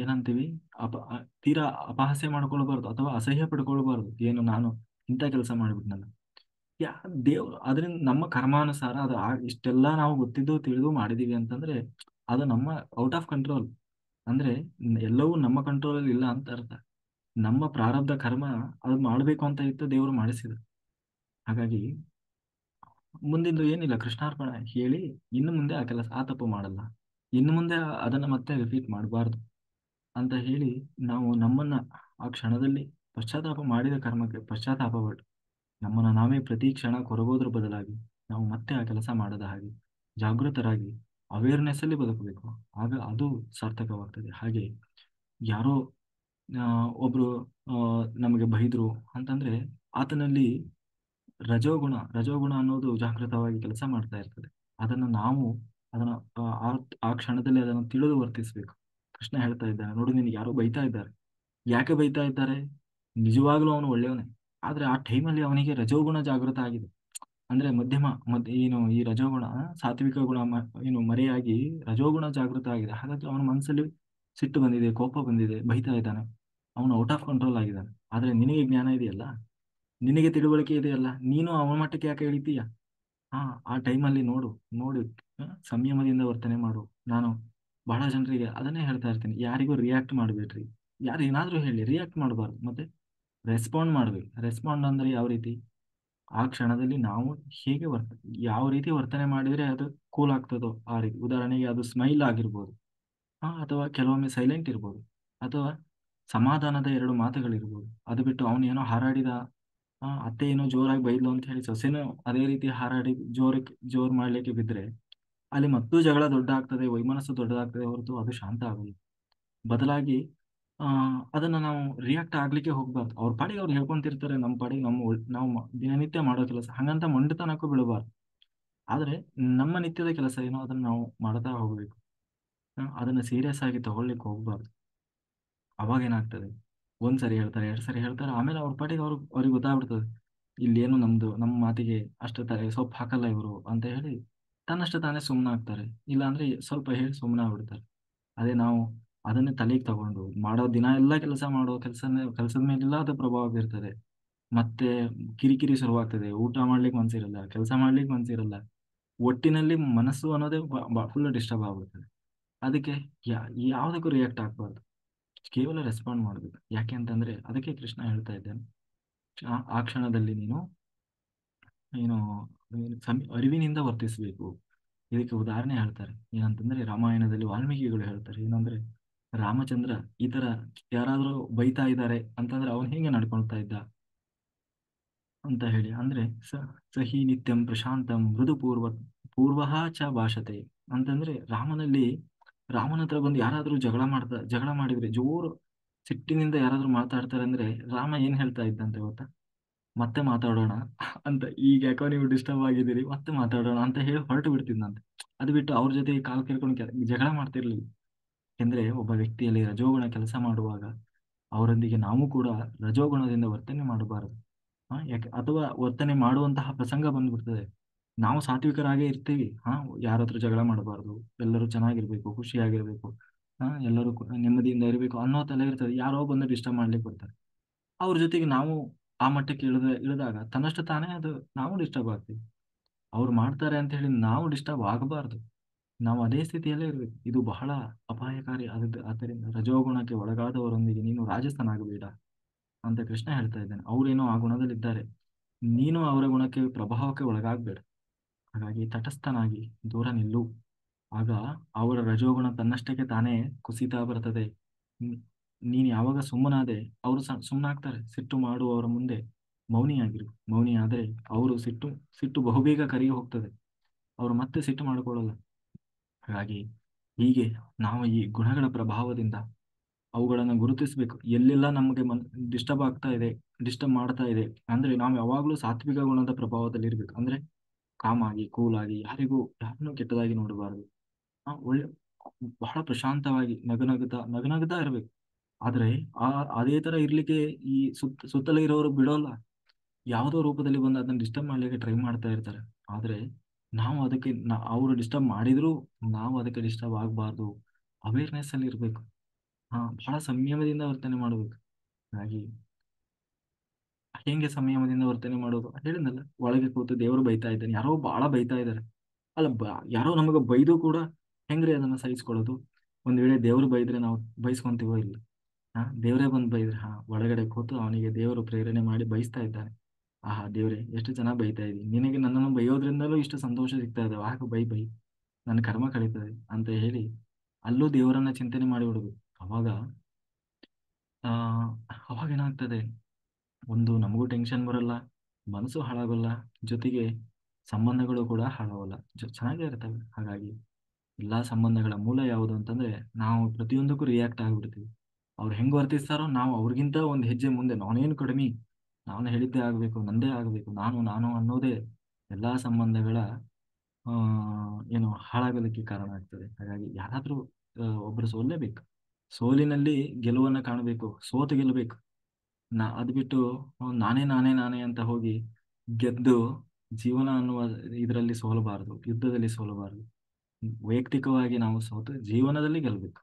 ಏನಂತೀವಿ, ತೀರಾ ಅಪಹಾಸ್ಯ ಮಾಡ್ಕೊಳ್ಬಾರ್ದು ಅಥವಾ ಅಸಹ್ಯ ಪಡ್ಕೊಳ್ಬಾರ್ದು. ಏನು ನಾನು ಇಂಥ ಕೆಲಸ ಮಾಡಿಬಿಟ್ನಲ್ಲ, ಯಾ ದೇವ್ರು ಅದರಿಂದ ನಮ್ಮ ಕರ್ಮಾನುಸಾರ ಅದು ಇಷ್ಟೆಲ್ಲ ನಾವು ಗೊತ್ತಿದ್ದು ತಿಳಿದು ಮಾಡಿದೀವಿ ಅಂತಂದ್ರೆ ಅದು ನಮ್ಮ ಔಟ್ ಆಫ್ ಕಂಟ್ರೋಲ್. ಅಂದ್ರೆ ಎಲ್ಲವೂ ನಮ್ಮ ಕಂಟ್ರೋಲ್ ಅಲ್ಲಿ ಇಲ್ಲ ಅಂತ ಅರ್ಥ. ನಮ್ಮ ಪ್ರಾರಬ್ಧ ಕರ್ಮ ಅದು ಮಾಡ್ಬೇಕು ಅಂತ ಇತ್ತು, ದೇವರು ಮಾಡಿಸಿದ. ಹಾಗಾಗಿ ಮುಂದಿಂದು ಏನಿಲ್ಲ, ಕೃಷ್ಣಾರ್ಪಣ ಹೇಳಿ ಇನ್ನು ಮುಂದೆ ಆ ತಪ್ಪು ಮಾಡಲ್ಲ, ಇನ್ನು ಮುಂದೆ ಅದನ್ನ ಮತ್ತೆ ರಿಪೀಟ್ ಮಾಡಬಾರ್ದು ಅಂತ ಹೇಳಿ ನಾವು ನಮ್ಮನ್ನ ಆ ಕ್ಷಣದಲ್ಲಿ ಪಶ್ಚಾತ್ತಾಪ ಮಾಡಿದ ಕರ್ಮಕ್ಕೆ ಪಶ್ಚಾತ್ತಾಪ ಪಟ್ಟು ನಮ್ಮನ್ನು ನಾವೇ ಪ್ರತಿ ಕ್ಷಣ ಕೊರಗೋದ್ರ ಬದಲಾಗಿ ನಾವು ಮತ್ತೆ ಆ ಕೆಲಸ ಮಾಡದ ಹಾಗೆ ಜಾಗೃತರಾಗಿ ಅವೇರ್ನೆಸ್ ಅಲ್ಲಿ ಬದುಕಬೇಕು. ಆಗ ಅದು ಸಾರ್ಥಕವಾಗ್ತದೆ. ಹಾಗೆ ಯಾರೋ ಒಬ್ರು ನಮಗೆ ಬೈದ್ರು ಅಂತಂದ್ರೆ ಆತನಲ್ಲಿ ರಜೋಗುಣ ಅನ್ನೋದು ಜಾಗೃತವಾಗಿ ಕೆಲಸ ಮಾಡ್ತಾ ಇರ್ತದೆ. ಅದನ್ನು ನಾವು ಅದನ್ನ ಆ ಆ ಕ್ಷಣದಲ್ಲಿ ಅದನ್ನು ತಿಳಿದು ವರ್ತಿಸ್ಬೇಕು. ಕೃಷ್ಣ ಹೇಳ್ತಾ ಇದ್ದಾನೆ, ನೋಡು ನಿನಗೆ ಯಾರೋ ಬೈತಾ ಇದ್ದಾರೆ, ಯಾಕೆ ಬೈತಾ ಇದ್ದಾರೆ? ನಿಜವಾಗ್ಲೂ ಅವನು ಒಳ್ಳೆಯವನೇ, ಆದ್ರೆ ಆ ಟೈಮಲ್ಲಿ ಅವನಿಗೆ ರಜೋಗುಣ ಜಾಗೃತ ಆಗಿದೆ. ಅಂದ್ರೆ ಏನು ಈ ರಜೋಗುಣ ಸಾತ್ವಿಕ ಗುಣ ಏನು ಮರೆಯಾಗಿ ರಜೋಗುಣ ಜಾಗೃತ ಆಗಿದೆ. ಹಾಗಾಗಿ ಅವನ ಮನಸ್ಸಲ್ಲಿ ಸಿಟ್ಟು ಬಂದಿದೆ, ಕೋಪ ಬಂದಿದೆ, ಬೈತಾ ಇದ್ದಾನೆ, ಅವನು ಔಟ್ ಆಫ್ ಕಂಟ್ರೋಲ್ ಆಗಿದ್ದಾನೆ. ಆದ್ರೆ ನಿನಗೆ ಜ್ಞಾನ ಇದೆಯಲ್ಲ, ನಿನಗೆ ತಿಳುವಳಿಕೆ ಇದೆಯಲ್ಲ, ನೀನು ಅವನ ಮಟ್ಟಕ್ಕೆ ಯಾಕೆ ಇಳಿತೀಯ? ಹಾ, ಆ ಟೈಮಲ್ಲಿ ನೋಡು ಸಂಯಮದಿಂದ ವರ್ತನೆ ಮಾಡು. ನಾನು ಬಹಳ ಜನರಿಗೆ ಅದನ್ನೇ ಹೇಳ್ತಾ ಇರ್ತೀನಿ, ಯಾರಿಗೂ ರಿಯಾಕ್ಟ್ ಮಾಡಬೇಡ್ರಿ. ಯಾರು ಏನಾದ್ರೂ ಹೇಳಿ ರಿಯಾಕ್ಟ್ ಮಾಡಬಾರ್ದು, ಮತ್ತೆ ರೆಸ್ಪಾಂಡ್ ಮಾಡ್ಬೇಕು. ರೆಸ್ಪಾಂಡ್ ಅಂದ್ರೆ ಯಾವ ರೀತಿ? ಆ ಕ್ಷಣದಲ್ಲಿ ನಾವು ಹೇಗೆ ಯಾವ ರೀತಿ ವರ್ತನೆ ಮಾಡಿದ್ರೆ ಅದು ಕೂಲ್ ಆಗ್ತದೋ ಆ ರೀತಿ. ಉದಾಹರಣೆಗೆ ಅದು ಸ್ಮೈಲ್ ಆಗಿರ್ಬೋದು, ಅಥವಾ ಕೆಲವೊಮ್ಮೆ ಸೈಲೆಂಟ್ ಇರ್ಬೋದು, ಅಥವಾ ಸಮಾಧಾನದ ಎರಡು ಮಾತುಗಳಿರ್ಬೋದು. ಅದು ಬಿಟ್ಟು ಅವನು ಏನೋ ಹಾರಾಡಿದ, ಅತ್ತೆ ಏನೋ ಜೋರಾಗಿ ಬೈದ್ಲು ಅಂತ ಹೇಳಿ ಸೊಸೆನೂ ಅದೇ ರೀತಿ ಹಾರಾಡಿ ಜೋರ್ ಮಾಡ್ಲಿಕ್ಕೆ ಬಿದ್ರೆ ಅಲ್ಲಿ ಮತ್ತೂ ಜಗಳ ದೊಡ್ಡ ಆಗ್ತದೆ, ವೈಮನಸ್ಸು ದೊಡ್ಡದಾಗ್ತದೆ ಹೊರತು ಅದು ಶಾಂತ ಆಗಲ್ಲ. ಬದಲಾಗಿ ಅದನ್ನ ನಾವು ರಿಯಾಕ್ಟ್ ಆಗ್ಲಿಕ್ಕೆ ಹೋಗ್ಬಾರ್ದು. ಅವ್ರ ಪಾಡಿಗೆ ಅವ್ರು ಹೇಳ್ಕೊಂತಿರ್ತಾರೆ, ನಮ್ಮ ಪಾಡಿಗೆ ನಾವು ದಿನನಿತ್ಯ ಮಾಡೋ ಕೆಲಸ ಹಂಗಂತ ಮೊಂಡತನಕ್ಕೂ ಬೀಳಬಾರ್ದು. ಆದ್ರೆ ನಮ್ಮ ನಿತ್ಯದ ಕೆಲಸ ಏನೋ ಅದನ್ನ ನಾವು ಮಾಡ್ತಾ ಹೋಗ್ಬೇಕು. ಅದನ್ನ ಸೀರಿಯಸ್ ಆಗಿ ತಗೊಳ್ಲಿಕ್ಕೆ ಹೋಗ್ಬಾರ್ದು. ಅವಾಗ ಏನಾಗ್ತದೆ, ಒಂದ್ ಸರಿ ಹೇಳ್ತಾರೆ, ಎರಡ್ ಸರಿ ಹೇಳ್ತಾರೆ, ಆಮೇಲೆ ಅವ್ರ ಪಾಟಿಗೆ ಅವ್ರಿಗೆ ಗೊತ್ತಾಗ್ಬಿಡ್ತದೆ, ಇಲ್ಲೇನು ನಮ್ಮ ಮಾತಿಗೆ ಅಷ್ಟು ಸೊಪ್ಪು ಹಾಕಲ್ಲ ಇವರು ಅಂತ ಹೇಳಿ ತನ್ನಷ್ಟು ತಾನೇ ಸುಮ್ಮನಾಗ್ತಾರೆ. ಇಲ್ಲ ಅಂದ್ರೆ ಸ್ವಲ್ಪ ಹೇಳಿ ಸುಮ್ಮನಾಗ್ಬಿಡ್ತಾರೆ. ಅದೇ ನಾವು ಅದನ್ನೇ ತಲೆಗೆ ತಗೊಂಡು ಮಾಡೋ ದಿನ ಎಲ್ಲ ಮಾಡೋ ಕೆಲಸದ ಮೇಲೆಲ್ಲ ಅದು ಪ್ರಭಾವ ಬೀರ್ತದೆ. ಮತ್ತೆ ಕಿರಿಕಿರಿ ಶುರುವಾಗ್ತದೆ, ಊಟ ಮಾಡ್ಲಿಕ್ಕೆ ಮನ್ಸಿರಲ್ಲ, ಕೆಲಸ ಮಾಡ್ಲಿಕ್ಕೆ ಮನ್ಸಿರಲ್ಲ, ಒಟ್ಟಿನಲ್ಲಿ ಮನಸ್ಸು ಅನ್ನೋದೇ ಫುಲ್ ಡಿಸ್ಟರ್ಬ್ ಆಗ್ಬಿಡ್ತದೆ. ಅದಕ್ಕೆ ಯಾವ್ದಕ್ಕೂ ರಿಯಾಕ್ಟ್ ಆಗ್ಬಾರ್ದು, ಕೇವಲ ರೆಸ್ಪಾಂಡ್ ಮಾಡ್ಬೇಕು. ಯಾಕೆ ಅಂತಂದ್ರೆ ಅದಕ್ಕೆ ಕೃಷ್ಣ ಹೇಳ್ತಾ ಇದ್ದಾನೆ, ಆ ಕ್ಷಣದಲ್ಲಿ ನೀನು ಏನು ಅರಿವಿನಿಂದ ವರ್ತಿಸಬೇಕು. ಇದಕ್ಕೆ ಉದಾಹರಣೆ ಹೇಳ್ತಾರೆ, ಏನಂತಂದ್ರೆ ರಾಮಾಯಣದಲ್ಲಿ ವಾಲ್ಮೀಕಿಗಳು ಹೇಳ್ತಾರೆ, ಏನಂದ್ರೆ ರಾಮಚಂದ್ರ ಈ ತರ ಯಾರಾದ್ರೂ ಬೈತಾ ಇದ್ದಾರೆ ಅಂತಂದ್ರೆ ಅವನ್ ಹೇಗೆ ನಡ್ಕೊಳ್ತಾ ಇದ್ದ ಅಂತ ಹೇಳಿ. ಅಂದ್ರೆ ಸಹಿ ನಿತ್ಯಂ ಪ್ರಶಾಂತಂ ಮೃದು ಪೂರ್ವಃ ಚ ಭಾಷತೆ ಅಂತಂದ್ರೆ ರಾಮನ ಹತ್ರ ಬಂದು ಯಾರಾದ್ರೂ ಜಗಳ ಮಾಡಿದ್ರೆ ಜೋರು ಸಿಟ್ಟಿನಿಂದ ಯಾರಾದ್ರೂ ಮಾತಾಡ್ತಾರೆ ಅಂದ್ರೆ ರಾಮ ಏನ್ ಹೇಳ್ತಾ ಇದ್ದಂತೆ ಗೊತ್ತಾ? ಮತ್ತೆ ಮಾತಾಡೋಣ ಅಂತ, ಈಗ ಯಾಕೋ ನೀವು ಡಿಸ್ಟರ್ಬ್ ಆಗಿದ್ದೀರಿ, ಮತ್ತೆ ಮಾತಾಡೋಣ ಅಂತ ಹೇಳಿ ಹೊರಟು ಬಿಡ್ತಿದ್ದಂತೆ. ಅದು ಬಿಟ್ಟು ಅವ್ರ ಜೊತೆ ಕಾಲ್ ಕೇಳ್ಕೊಂಡು ಜಗಳ ಮಾಡ್ತಿರ್ಲಿಲ್ಲ. ಯಾಕೆಂದ್ರೆ ಒಬ್ಬ ವ್ಯಕ್ತಿಯಲ್ಲಿ ರಜೋಗುಣ ಕೆಲಸ ಮಾಡುವಾಗ ಅವರೊಂದಿಗೆ ನಾವು ಕೂಡ ರಜೋಗುಣದಿಂದ ವರ್ತನೆ ಮಾಡಬಾರದು. ಯಾಕೆ ಅಥವಾ ವರ್ತನೆ ಮಾಡುವಂತಹ ಪ್ರಸಂಗ ಬಂದ್ಬಿಡ್ತದೆ, ನಾವು ಸಾತ್ವಿಕರಾಗೇ ಇರ್ತೀವಿ, ಯಾರ ಹತ್ರ ಜಗಳ ಮಾಡಬಾರ್ದು, ಎಲ್ಲರೂ ಚೆನ್ನಾಗಿರ್ಬೇಕು, ಖುಷಿಯಾಗಿರ್ಬೇಕು, ಎಲ್ಲರೂ ನೆಮ್ಮದಿಯಿಂದ ಇರಬೇಕು ಅನ್ನೋ ತಲೆ ಇರ್ತದೆ. ಯಾರೋ ಬಂದು ಡಿಸ್ಟರ್ಬ್ ಮಾಡ್ಲಿಕ್ಕೆ ಬರ್ತಾರೆ, ಅವ್ರ ಜೊತೆಗೆ ನಾವು ಆ ಮಟ್ಟಕ್ಕೆ ಇಳಿದಾಗ ತನ್ನಷ್ಟು ತಾನೇ ಅದು ನಾವು ಡಿಸ್ಟರ್ಬ್ ಆಗ್ತೀವಿ. ಅವ್ರು ಮಾಡ್ತಾರೆ ಅಂತ ಹೇಳಿ ನಾವು ಡಿಸ್ಟರ್ಬ್ ಆಗಬಾರ್ದು. ನಾವು ಅದೇ ಸ್ಥಿತಿಯಲ್ಲೇ ಇರ್ಬೇಕು. ಇದು ಬಹಳ ಅಪಾಯಕಾರಿ. ಆದ್ದರಿಂದ ರಜೋಗುಣಕ್ಕೆ ಒಳಗಾದವರೊಂದಿಗೆ ನೀನು ರಾಜಸ್ಥನಾಗಬೇಡ ಅಂತ ಕೃಷ್ಣ ಹೇಳ್ತಾ ಇದ್ದಾನೆ. ಅವ್ರೇನೋ ಆ ಗುಣದಲ್ಲಿದ್ದಾರೆ, ನೀನು ಅವರ ಗುಣಕ್ಕೆ ಪ್ರಭಾವಕ್ಕೆ ಒಳಗಾಗ್ಬೇಡ. ಹಾಗಾಗಿ ತಟಸ್ಥನಾಗಿ ದೂರ ನಿಲ್ಲು. ಆಗ ಅವರ ರಜೋಗುಣ ತನ್ನಷ್ಟಕ್ಕೆ ತಾನೇ ಕುಸಿತಾ ಬರ್ತದೆ. ನೀ- ನೀನು ಯಾವಾಗ ಸುಮ್ಮನಾದೆ ಅವರು ಸುಮ್ಮನಾಗ್ತಾರೆ. ಸಿಟ್ಟು ಮಾಡುವವರ ಮುಂದೆ ಮೌನಿಯಾಗಿರು. ಮೌನಿ ಆದ್ರೆ ಅವರು ಸಿಟ್ಟು ಬಹುಬೇಗ ಕರಗಿ ಹೋಗ್ತದೆ. ಅವರು ಮತ್ತೆ ಸಿಟ್ಟು ಮಾಡಿಕೊಳ್ಳಲ್ಲ. ಹಾಗಾಗಿ ಹೀಗೆ ನಾವು ಈ ಗುಣಗಳ ಪ್ರಭಾವದಿಂದ ಅವುಗಳನ್ನು ಗುರುತಿಸಬೇಕು. ಎಲ್ಲೆಲ್ಲ ನಮಗೆ ಡಿಸ್ಟರ್ಬ್ ಆಗ್ತಾ ಇದೆ, ಡಿಸ್ಟರ್ಬ್ ಮಾಡ್ತಾ ಇದೆ ಅಂದ್ರೆ ನಾವು ಯಾವಾಗಲೂ ಸಾತ್ವಿಕ ಗುಣದ ಪ್ರಭಾವದಲ್ಲಿ ಇರ್ಬೇಕು. ಅಂದ್ರೆ ಕಾಮ್ ಆಗಿ ಕೂಲ್ ಆಗಿ ಯಾರನ್ನೂ ಕೆಟ್ಟದಾಗಿ ನೋಡಬಾರದು. ಒಳ್ಳೆ ಬಹಳ ಪ್ರಶಾಂತವಾಗಿ ನಗನಗುತ್ತಾ ಇರ್ಬೇಕು. ಆದ್ರೆ ಆ ಅದೇ ತರ ಇರ್ಲಿಕ್ಕೆ ಈ ಸುತ್ತಲೇ ಇರೋರು ಬಿಡೋಲ್ಲ. ಯಾವುದೋ ರೂಪದಲ್ಲಿ ಬಂದು ಅದನ್ನ ಡಿಸ್ಟರ್ಬ್ ಮಾಡ್ಲಿಕ್ಕೆ ಟ್ರೈ ಮಾಡ್ತಾ ಇರ್ತಾರೆ. ಆದ್ರೆ ನಾವು ಅದಕ್ಕೆ ಅವರು ಡಿಸ್ಟರ್ಬ್ ಮಾಡಿದ್ರು ನಾವು ಅದಕ್ಕೆ ಡಿಸ್ಟರ್ಬ್ ಆಗಬಾರ್ದು. ಅವೇರ್ನೆಸ್ ಅಲ್ಲಿ ಇರ್ಬೇಕು. ಬಹಳ ಸಂಯಮದಿಂದ ವರ್ತನೆ ಮಾಡಬೇಕು. ಹಾಗಾಗಿ ಹೆಂಗೆ ಸಂಯಮದಿಂದ ವರ್ತನೆ ಮಾಡೋದು ಹೇಳಿದ್ನಲ್ಲ. ಒಳಗೆ ಕೂತು ದೇವರು ಬೈತಾ ಇದ್ದಾನೆ, ಯಾರೋ ಬಹಳ ಬೈತಾ ಇದ್ದಾರೆ. ಅಲ್ಲ ಯಾರೋ ನಮಗೆ ಬೈದು ಕೂಡ ಹೆಂಗ್ರಿ ಅದನ್ನ ಸಹಿಸ್ಕೊಳ್ಳೋದು? ಒಂದ್ ವೇಳೆ ದೇವ್ರು ಬೈದ್ರೆ ನಾವು ಬೈಸ್ಕೊಂತೀವೋ ಇಲ್ಲ? ದೇವರೇ ಬಂದು ಬೈದ್ರೆ ಒಳಗಡೆ ಕೂತು ಅವನಿಗೆ ದೇವರು ಪ್ರೇರಣೆ ಮಾಡಿ ಬೈಸ್ತಾ ಇದ್ದಾನೆ. ದೇವ್ರೆ ಎಷ್ಟು ಚೆನ್ನಾಗಿ ಬೈತಾ ಇದ್ದೀನಿ, ನಿನಗೆ ನನ್ನನ್ನು ಬೈಯೋದ್ರಿಂದಲೂ ಇಷ್ಟು ಸಂತೋಷ ಸಿಗ್ತಾ ಇದೆ, ಬೈ ನನ್ನ ಕರ್ಮ ಕಳೀತದೆ ಅಂತ ಹೇಳಿ ಅಲ್ಲೂ ದೇವರನ್ನ ಚಿಂತನೆ ಮಾಡಿ ಬಿಡ್ಬೇಕು. ಅವಾಗ ಆ ಅವಾಗ ಏನಾಗ್ತದೆ, ಒಂದು ನಮಗೂ ಟೆನ್ಷನ್ ಬರಲ್ಲ, ಮನಸ್ಸು ಹಾಳಾಗಲ್ಲ, ಜೊತೆಗೆ ಸಂಬಂಧಗಳು ಕೂಡ ಹಾಳಾಗಲ್ಲ, ಚೆನ್ನಾಗೇ ಇರ್ತವೆ. ಹಾಗಾಗಿ ಎಲ್ಲಾ ಸಂಬಂಧಗಳ ಮೂಲ ಯಾವುದು ಅಂತಂದ್ರೆ ನಾವು ಪ್ರತಿಯೊಂದಕ್ಕೂ ರಿಯಾಕ್ಟ್ ಆಗ್ಬಿಡ್ತೀವಿ. ಅವ್ರು ಹೆಂಗ್ ವರ್ತಿಸ್ತಾರೋ ನಾವು ಅವ್ರಿಗಿಂತ ಒಂದು ಹೆಜ್ಜೆ ಮುಂದೆ. ನಾನೇನು ಕಡಿಮೆ, ನಾನು ಹೇಳಿದ್ದೇ ಆಗ್ಬೇಕು, ನಂದೇ ಆಗ್ಬೇಕು, ನಾನು ನಾನು ಅನ್ನೋದೇ ಎಲ್ಲಾ ಸಂಬಂಧಗಳ ಆ ಏನು ಹಾಳಾಗೋದಕ್ಕೆ ಕಾರಣ ಆಗ್ತದೆ. ಹಾಗಾಗಿ ಯಾರಾದ್ರೂ ಒಬ್ರು ಸೋಲ್ಲೇಬೇಕು. ಸೋಲಿನಲ್ಲಿ ಗೆಲುವನ್ನ ಕಾಣಬೇಕು, ಸೋತು ಗೆಲ್ಲಬೇಕು. ಅದ್ ಬಿಟ್ಟು ನಾನೇ ನಾನೇ ನಾನೇ ಅಂತ ಹೋಗಿ ಗೆದ್ದು ಜೀವನ ಅನ್ನುವ ಇದರಲ್ಲಿ ಸೋಲಬಾರದು, ಯುದ್ಧದಲ್ಲಿ ಸೋಲಬಾರದು. ವೈಯಕ್ತಿಕವಾಗಿ ನಾವು ಸೋತು ಜೀವನದಲ್ಲಿ ಗೆಲ್ಲಬೇಕು.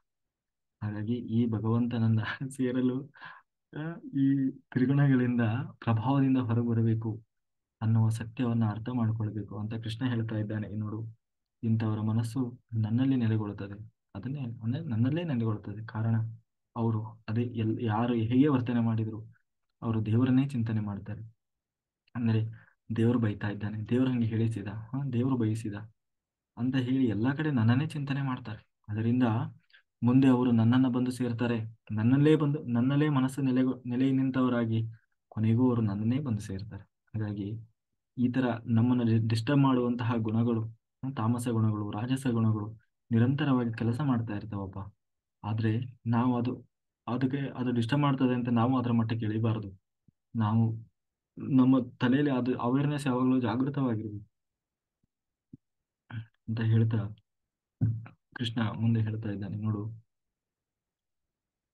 ಹಾಗಾಗಿ ಈ ಭಗವಂತನನ್ನ ಸೇರಲು ಆ, ಈ ತ್ರಿಗುಣಗಳಿಂದ ಪ್ರಭಾವದಿಂದ ಹೊರಬರಬೇಕು ಅನ್ನುವ ಸತ್ಯವನ್ನ ಅರ್ಥ ಮಾಡ್ಕೊಳ್ಬೇಕು ಅಂತ ಕೃಷ್ಣ ಹೇಳ್ತಾ ಇದ್ದಾನೆ. ನೋಡು, ಇಂಥವರ ಮನಸ್ಸು ನನ್ನಲ್ಲಿ ನೆಲೆಗೊಳ್ಳುತ್ತದೆ. ಅಂದ್ರೆ ನನ್ನಲ್ಲೇ ನೆಲೆಗೊಳ್ಳುತ್ತದೆ. ಕಾರಣ ಅವರು ಯಾರು ಹೇಗೆ ವರ್ತನೆ ಮಾಡಿದ್ರು ಅವರು ದೇವರನ್ನೇ ಚಿಂತನೆ ಮಾಡ್ತಾರೆ. ಅಂದ್ರೆ ದೇವರು ಬೈತಾ ಇದ್ದಾನೆ, ದೇವರು ಹಂಗೆ ಹೇಳಿಸಿದ, ದೇವರು ಬಯಸಿದ ಅಂತ ಹೇಳಿ ಎಲ್ಲಾ ಕಡೆ ನನ್ನನ್ನೇ ಚಿಂತನೆ ಮಾಡ್ತಾರೆ. ಅದರಿಂದ ಮುಂದೆ ಅವರು ನನ್ನನ್ನ ಬಂದು ಸೇರ್ತಾರೆ. ನನ್ನಲ್ಲೇ ಮನಸ್ಸು ನೆಲೆ ನಿಂತವರಾಗಿ ಕೊನೆಗೂ ಅವರು ನನ್ನನ್ನೇ ಬಂದು ಸೇರ್ತಾರೆ. ಹಾಗಾಗಿ ಈ ತರ ನಮ್ಮನ್ನು ಡಿಸ್ಟರ್ಬ್ ಮಾಡುವಂತಹ ಗುಣಗಳು, ತಾಮಸ ಗುಣಗಳು, ರಾಜಸ ಗುಣಗಳು ನಿರಂತರವಾಗಿ ಕೆಲಸ ಮಾಡ್ತಾ ಇರ್ತಾವಪ್ಪ. ಆದ್ರೆ ನಾವು ಅದು ಡಿಸ್ಟರ್ಬ್ ಮಾಡ್ತದೆ ಅಂತ ನಾವು ಅದರ ಮಟ್ಟಕ್ಕೆ ಇಳಿಬಾರದು. ನಾವು ನಮ್ಮ ತಲೆಯಲ್ಲಿ ಅದು ಅವೇರ್ನೆಸ್ ಯಾವಾಗಲೂ ಜಾಗೃತವಾಗಿರ್ಬೇಕು ಅಂತ ಹೇಳ್ತಾ ಕೃಷ್ಣ ಮುಂದೆ ಹೇಳ್ತಾ ಇದ್ದಾನೆ. ನೋಡು,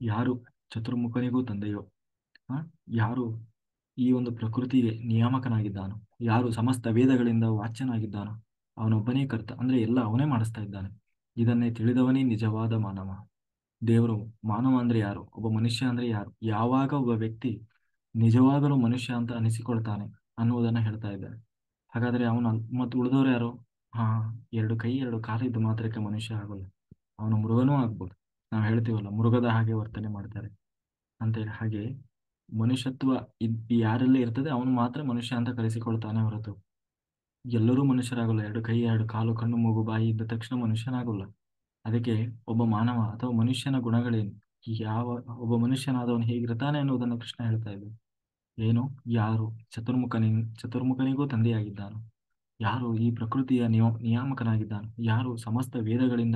ಯಾರು ಚತುರ್ಮುಖನಿಗೂ ತಂದೆಯೋ, ಆ ಯಾರು ಈ ಒಂದು ಪ್ರಕೃತಿಗೆ ನಿಯಾಮಕನಾಗಿದ್ದಾನೋ, ಯಾರು ಸಮಸ್ತ ವೇದಗಳಿಂದ ವಾಚ್ಯನಾಗಿದ್ದಾನೋ ಅವನೊಬ್ಬನೇ ಕರ್ತ. ಅಂದ್ರೆ ಎಲ್ಲ ಅವನೇ ಮಾಡಿಸ್ತಾ ಇದ್ದಾನೆ. ಇದನ್ನೇ ತಿಳಿದವನೇ ನಿಜವಾದ ಮಾನವ. ದೇವರು ಮಾನವ ಅಂದ್ರೆ ಯಾರು, ಒಬ್ಬ ಮನುಷ್ಯ ಅಂದ್ರೆ ಯಾರು, ಯಾವಾಗ ಒಬ್ಬ ವ್ಯಕ್ತಿ ನಿಜವಾಗಲೂ ಮನುಷ್ಯ ಅಂತ ಅನಿಸಿಕೊಳ್ತಾನೆ ಅನ್ನುವುದನ್ನ ಹೇಳ್ತಾ ಇದ್ದಾನೆ. ಹಾಗಾದ್ರೆ ಅವನು ಮತ್ತು ಉಳಿದವರು ಯಾರು? ಹಾ, ಎರಡು ಕೈ ಎರಡು ಕಾಲು ಇದ್ದ ಮಾತ್ರಕ್ಕೆ ಮನುಷ್ಯ ಆಗೋಲ್ಲ. ಅವನು ಮೃಗನೂ ಆಗ್ಬೋದು. ನಾವು ಹೇಳ್ತೀವಲ್ಲ, ಮೃಗದ ಹಾಗೆ ವರ್ತನೆ ಮಾಡ್ತಾರೆ ಅಂತೇಳಿ. ಹಾಗೆ ಮನುಷ್ಯತ್ವ ಯಾರೆಲ್ಲ ಇರ್ತದೆ ಅವನು ಮಾತ್ರ ಮನುಷ್ಯ ಅಂತ ಕರೆಸಿಕೊಳ್ತಾನೆ ಹೊರತು ಎಲ್ಲರೂ ಮನುಷ್ಯರಾಗಲ್ಲ. ಎರಡು ಕೈ ಎರಡು ಕಾಲು ಕಣ್ಣು ಮೂಗು ಬಾಯಿ ಇದ್ದ ತಕ್ಷಣ ಮನುಷ್ಯನಾಗಲ್ಲ. ಅದಕ್ಕೆ ಒಬ್ಬ ಮಾನವ ಅಥವಾ ಮನುಷ್ಯನ ಗುಣಗಳೇನು, ಯಾವ ಒಬ್ಬ ಮನುಷ್ಯನಾದವನು ಹೇಗಿರ್ತಾನೆ ಅನ್ನೋದನ್ನು ಕೃಷ್ಣ ಹೇಳ್ತಾ ಇದ್ದ. ಏನು, ಯಾರು ಚತುರ್ಮುಖನಿಗೂ ತಂದೆಯಾಗಿದ್ದಾನೋ, ಯಾರು ಈ ಪ್ರಕೃತಿಯ ನಿಯಾಮಕನಾಗಿದ್ದಾನೋ, ಯಾರು ಸಮಸ್ತ ವೇದಗಳಿಂದ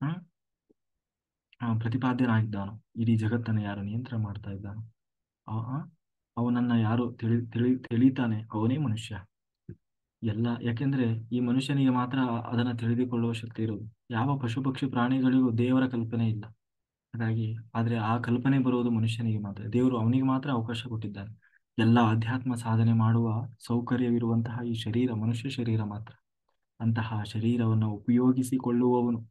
ಹ್ಮ್ ಪ್ರತಿಪಾದ್ಯನಾಗಿದ್ದಾನೋ, ಇಡೀ ಜಗತ್ತನ್ನು ಯಾರು ನಿಯಂತ್ರಣ ಮಾಡ್ತಾ ಇದ್ದಾನೋ, ಅವನನ್ನ ಯಾರು ತಿಳಿತಾನೆ ಅವನೇ ಮನುಷ್ಯ. ಯಾಕೆಂದ್ರೆ ಈ ಮನುಷ್ಯನಿಗೆ ಮಾತ್ರ ಅದನ್ನ ತಿಳಿದುಕೊಳ್ಳುವ ಶಕ್ತಿ ಇರೋದು. ಯಾವ ಪಶು ಪಕ್ಷಿ ಪ್ರಾಣಿಗಳಿಗೂ ದೇವರ ಕಲ್ಪನೆ ಇಲ್ಲ. ಹಾಗಾಗಿ ಆದ್ರೆ ಆ ಕಲ್ಪನೆ ಬರುವುದು ಮನುಷ್ಯನಿಗೆ ಮಾತ್ರ. ದೇವರು ಅವನಿಗೆ ಮಾತ್ರ ಅವಕಾಶ ಕೊಟ್ಟಿದ್ದಾನೆ. ಎಲ್ಲ ಅಧ್ಯಾತ್ಮ ಸಾಧನೆ ಮಾಡುವ ಸೌಕರ್ಯವಿರುವಂತಹ ಈ ಶರೀರ ಮನುಷ್ಯ ಶರೀರ ಮಾತ್ರ. ಅಂತಹ ಶರೀರವನ್ನು ಉಪಯೋಗಿಸಿಕೊಳ್ಳುವವನು,